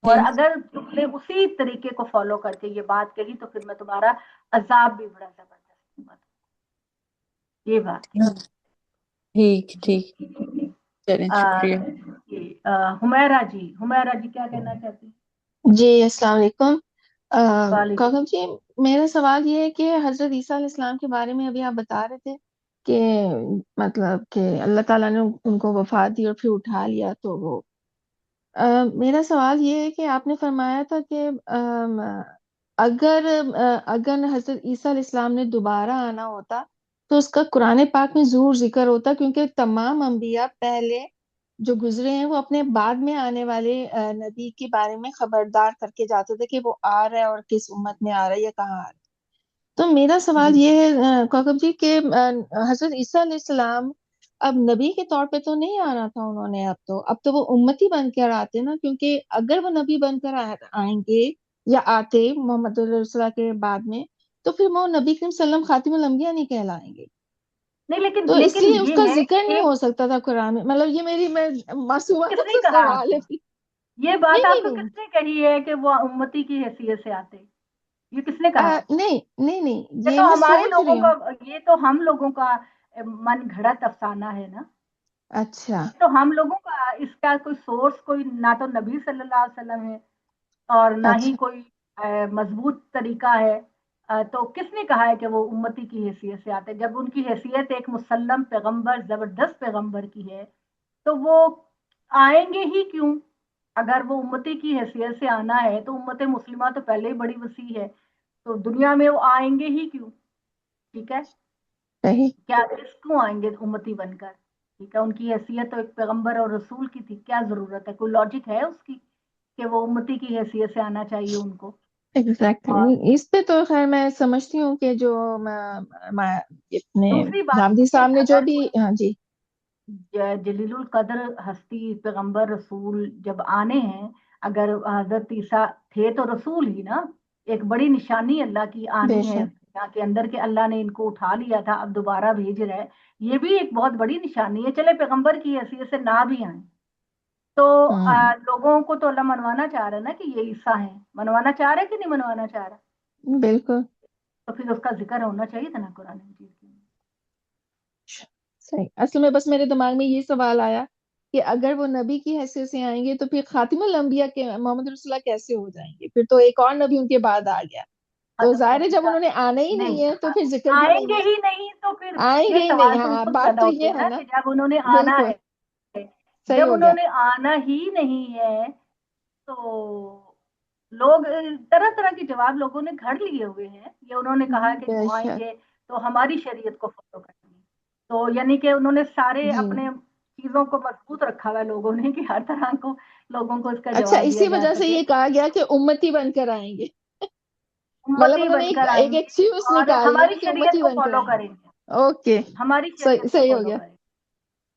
اور جی اگر تم نے اسی طریقے کو فالو کر کے یہ بات کہی تو پھر میں تمہارا عذاب بھی بڑا زبردست دوں گا۔ یہ بات ہے ٹھیک جی۔ ٹھیک، چلیں شکریہ۔ حمیرہ جی کیا کہنا چاہتی ہیں؟ جی السلام علیکم۔ وعلیکم۔ کوکب جی، میرا سوال یہ ہے کہ حضرت عیسیٰ علیہ السلام کے بارے میں ابھی آپ بتا رہے تھے کہ مطلب کہ اللہ تعالیٰ نے ان کو وفات دی اور پھر اٹھا لیا، تو وہ میرا سوال یہ ہے کہ آپ نے فرمایا تھا کہ اگر حضرت عیسیٰ علیہ السلام نے دوبارہ آنا ہوتا تو اس کا قرآن پاک میں ضرور ذکر ہوتا، کیونکہ تمام انبیاء پہلے جو گزرے ہیں وہ اپنے بعد میں آنے والے نبی کے بارے میں خبردار کر کے جاتے تھے کہ وہ آ رہا ہے اور کس امت میں آ رہا ہے یا کہاں آ رہا ہے۔ تو میرا سوال جی یہ ہے کوکب جی کہ حضرت عیسیٰ علیہ السلام اب نبی کے طور پہ تو نہیں آنا تھا انہوں نے، اب تو وہ امتی بن کر آتے نا، کیونکہ اگر وہ نبی بن کر آئیں گے یا آتے محمد صلی اللہ علیہ وسلم کے بعد میں تو پھر وہ نبی کریم صلی اللہ علیہ وسلم خاتم الانبیاء نہیں کہلائیں گے، نہیں، تو اس لیکن لیے اس یہ کا ہے ذکر نہیں کہ ہو سکتا تھا قرآن میں۔ مطلب یہ میری معصومانہ کس نے سے کہا آپ سوال کو ہے۔ یہ بات، نہیں آپ نہیں کو نہیں کس نے کہی ہے کہ وہ امتی کی حیثیت سے آتے؟ یہ کس نے کہا؟ نہیں نہیں نہیں، یہ یہ تو میں ہمارے سوچ لوگوں رہی کا، ہوں۔ یہ تو ہم لوگوں کا من گھڑت افسانہ ہے نا، اچھا تو ہم لوگوں کا اس کا کوئی سورس، کوئی نہ تو نبی صلی اللہ علیہ وسلم ہے اور نہ ہی اچھا کوئی مضبوط طریقہ ہے، تو کس نے کہا ہے کہ وہ امتی کی حیثیت سے آتے؟ جب ان کی حیثیت ایک مسلم پیغمبر، زبردست پیغمبر کی ہے تو وہ آئیں گے ہی کیوں؟ اگر وہ امتی کی حیثیت سے آنا ہے تو امت مسلمہ تو پہلے ہی بڑی وسیع ہے، تو دنیا میں وہ آئیں گے ہی کیوں؟ ٹھیک ہے، صحیح. کیا اس کیوں آئیں گے امتی بن کر؟ ٹھیک ہے، ان کی حیثیت تو ایک پیغمبر اور رسول کی تھی، کیا ضرورت ہے؟ کوئی لاجک ہے اس کی کہ وہ امتی کی حیثیت سے آنا چاہیے ان کو؟ اور ایگزیکٹلی. اس پہ تو خیر میں سمجھتی ہوں کہ جو اپنے دوسری بات نامدی کہ صاحب نے جو اگر بھی، کوئی ہاں جی، جلیل القدر ہستی پیغمبر رسول جب آنے ہیں، اگر حضرت عیسیٰ تھے تو رسول ہی نا، ایک بڑی نشانی اللہ کی بے آنی ہے شک. دنیا کے اندر کہ اللہ نے ان کو اٹھا لیا تھا، اب دوبارہ بھیج رہا ہے، یہ بھی ایک بہت بڑی نشانی ہے. چلے پیغمبر کی حیثیت سے نہ بھی آئیں تو ہوں. لوگوں کو تو اللہ منوانا چاہ رہا ہے نا کہ یہ عیسیٰ ہیں، منوانا چاہ رہا ہے کہ نہیں منوانا چاہ رہا؟ بالکل تو پھر اس کا ذکر ہونا چاہیے تھا نا قرآن مجید کے اندر. صحیح. اصل میں بس میرے دماغ میں یہ سوال آیا کہ اگر وہ نبی کی حیثیت سے آئیں گے تو پھر خاتم الانبیاء کے محمد رسول اللہ کیسے ہو جائیں گے؟ پھر تو ایک اور نبی ان کے بعد آ گیا، تو ظاہر ہے جب انہوں نے آنا ہی نہیں نہیں ہے تو پھر ذکر بھی آئیں نہیں گے ہے. ہی نہیں تو پھر آئیں یہ گے ہی نہیں، سوال تو اس ہاں، وقت بات پیدا تو ہوتے یہ ہیں ہے نا نا. کہ جب انہوں نے آنا بالکل ہے، صحیح جب ہو گیا. انہوں نے آنا ہی نہیں ہے تو لوگ طرح طرح کے جواب لوگوں نے گھڑ لیے ہوئے ہیں. یہ انہوں نے کہا کہ بے جو آئیں شک. گے تو ہماری شریعت کو فالو کریں گے، تو یعنی کہ انہوں نے سارے جی. اپنے چیزوں کو مضبوط رکھا ہوا ہے لوگوں نے کہ ہر طرح کو لوگوں کو اس کا اچھا، جواب دیا اسی جا وجہ سے سکے. یہ کہا گیا کہ امتی بن کر آئیں گے. مطلب امتی انہوں نے بن ایک کر آئیں ایک گے ایکسکیوز اور نکال لی نا ہماری کہ شریعت امتی کو بن کر فالو آئیں کریں گے. گے، اوکے. ہماری صحیح شریعت کو صحیح ہو فالو گیا. کریں گے.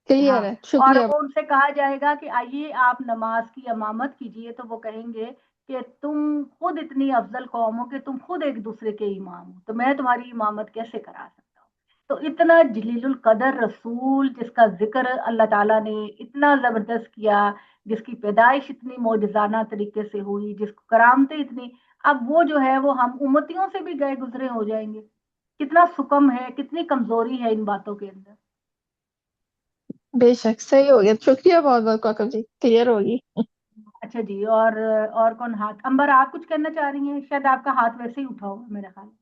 کلیئر ہاں، ہے. اور شکریہ. وہ ان سے کہا جائے گا کہ آئیے آپ نماز کی امامت کیجئے، تو وہ کہیں گے کہ تم خود اتنی افضل قوم ہو کہ تم خود ایک دوسرے کے امام ہو، تو میں تمہاری امامت کیسے کرا سکتا ہوں؟ تو اتنا جلیل القدر رسول جس کا ذکر اللہ تعالیٰ نے اتنا زبردست کیا، جس کی پیدائش اتنی معجزانہ طریقے سے ہوئی، جس کو کرامتیں اتنی، اب وہ جو ہے وہ ہم امتیوں سے بھی گئے گزرے ہو جائیں گے. کتنا سکم ہے، کتنی کمزوری ہے ان باتوں کے اندر. بے شک صحیح ہو گیا. شکریہ بہت بہت کوکب جی، کلیئر ہوگی. اچھا جی، اور کون ہاتھ؟ امبر آپ کچھ کہنا چاہ رہی ہیں؟ شاید آپ کا ہاتھ ویسے ہی اٹھا ہوا میرا خیال ہے،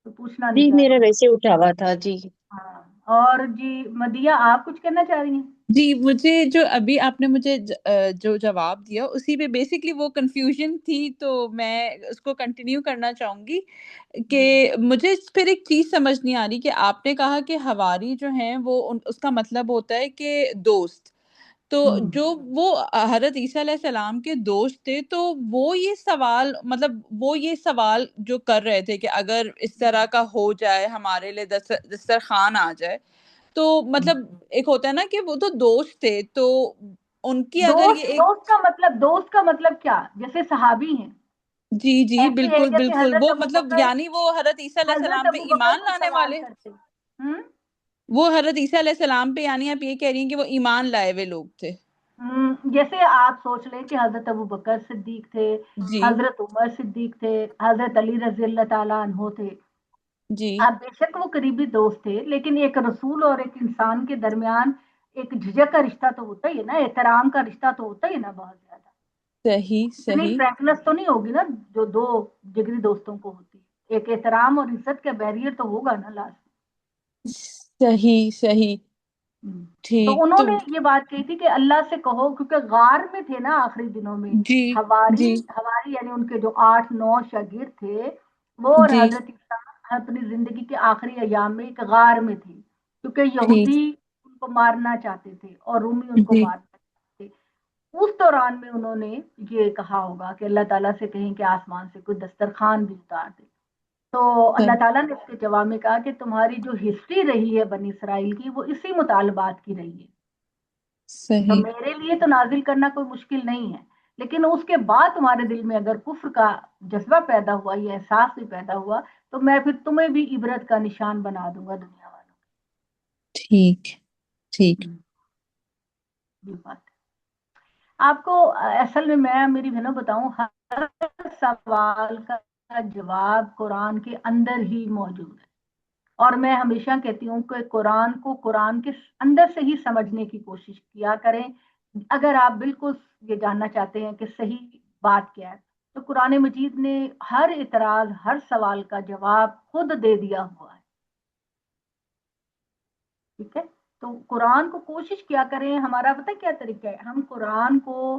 تو پوچھنا نہیں جی چاہ میرا رہی. ویسے اٹھا ہوا تھا جی. ہاں، اور جی مدیہ آپ کچھ کہنا چاہ رہی ہیں؟ جی مجھے جو ابھی آپ نے مجھے جو جواب دیا اسی پہ بیسکلی وہ کنفیوژن تھی، تو میں اس کو کنٹینیو کرنا چاہوں گی کہ مجھے پھر ایک چیز سمجھ نہیں آ رہی کہ آپ نے کہا کہ حواری جو ہیں وہ اس کا مطلب ہوتا ہے کہ دوست، تو جو وہ حضرت عیسیٰ علیہ السلام کے دوست تھے تو وہ یہ سوال جو کر رہے تھے کہ اگر اس طرح کا ہو جائے ہمارے لیے دسترخوان آ جائے، تو مطلب ایک ہوتا ہے نا کہ وہ تو دوست تھے، تو ان کی اگر یہ ایک دوست کا مطلب کیا؟ جیسے صحابی ہیں، جی جی ایسے ہیں بالکل جیسے بالکل، حضرت وہ ابو مطلب بکر، یعنی وہ حضرت عیسیٰ علیہ حضرت السلام پہ ابو بکر ایمان کو لانے سوال والے، کرتے. وہ حضرت عیسیٰ علیہ السلام پہ یعنی آپ یہ کہہ رہی ہیں کہ وہ ایمان لائے ہوئے لوگ تھے؟ جیسے آپ سوچ لیں کہ حضرت ابو بکر صدیق تھے، جی حضرت عمر صدیق تھے، حضرت علی رضی اللہ تعالیٰ عنہ تھے. جی اب بے شک وہ قریبی دوست تھے، لیکن ایک رسول اور ایک انسان کے درمیان ایک جھجک کا رشتہ تو ہوتا ہی ہے نا، احترام کا رشتہ تو ہوتا ہی ہے نا. بہت زیادہ صحیح اتنی صحیح فرینکنس تو نہیں ہوگی نا جو دو جگری دوستوں کو ہوتی ہے. ایک احترام اور عزت کا بیریئر تو ہوگا نا لاسٹ. صحیح صحیح تو ٹھیک انہوں تو نے یہ بات کہی تھی کہ اللہ سے کہو، کیونکہ غار میں تھے نا آخری دنوں میں. جی جی ہواری یعنی ان کے جو 8-9 شاگرد تھے، وہ اور جی حضرت عیسیٰ اپنی زندگی کے آخری ایام میں ایک غار میں تھے، کیونکہ ٹھیک یہودی ان کو مارنا چاہتے تھے اور رومی ان کو جی مارنا چاہتے تھے. اس دوران میں انہوں نے یہ کہا ہوگا کہ اللہ تعالیٰ سے کہیں کہ آسمان سے کوئی دسترخوان بھی اتار دے. تو اللہ تعالیٰ نے اس کے جواب میں کہا کہ تمہاری جو ہسٹری رہی ہے بنی اسرائیل کی، وہ اسی مطالبات کی رہی ہے، تو صحیح میرے لیے تو نازل کرنا کوئی مشکل نہیں ہے. لیکن اس کے بعد تمہارے دل میں اگر کفر کا جذبہ پیدا ہوا یا احساس بھی پیدا ہوا، تو میں پھر تمہیں بھی عبرت کا نشان بنا دوں گا دنیا والوں ٹھیک ٹھیک کی. یہ بات آپ کو اصل میں میری بہنوں بتاؤں، ہر سوال کا جواب قرآن کے اندر ہی موجود ہے. اور میں ہمیشہ کہتی ہوں کہ قرآن کو قرآن کے اندر سے ہی سمجھنے کی کوشش کیا کریں. اگر آپ بالکل یہ جاننا چاہتے ہیں کہ صحیح بات کیا ہے، تو قرآن مجید نے ہر اعتراض، ہر سوال کا جواب خود دے دیا ہوا ہے. ٹھیک ہے، تو قرآن کو کوشش کیا کریں. ہمارا پتہ کیا طریقہ ہے، ہم قرآن کو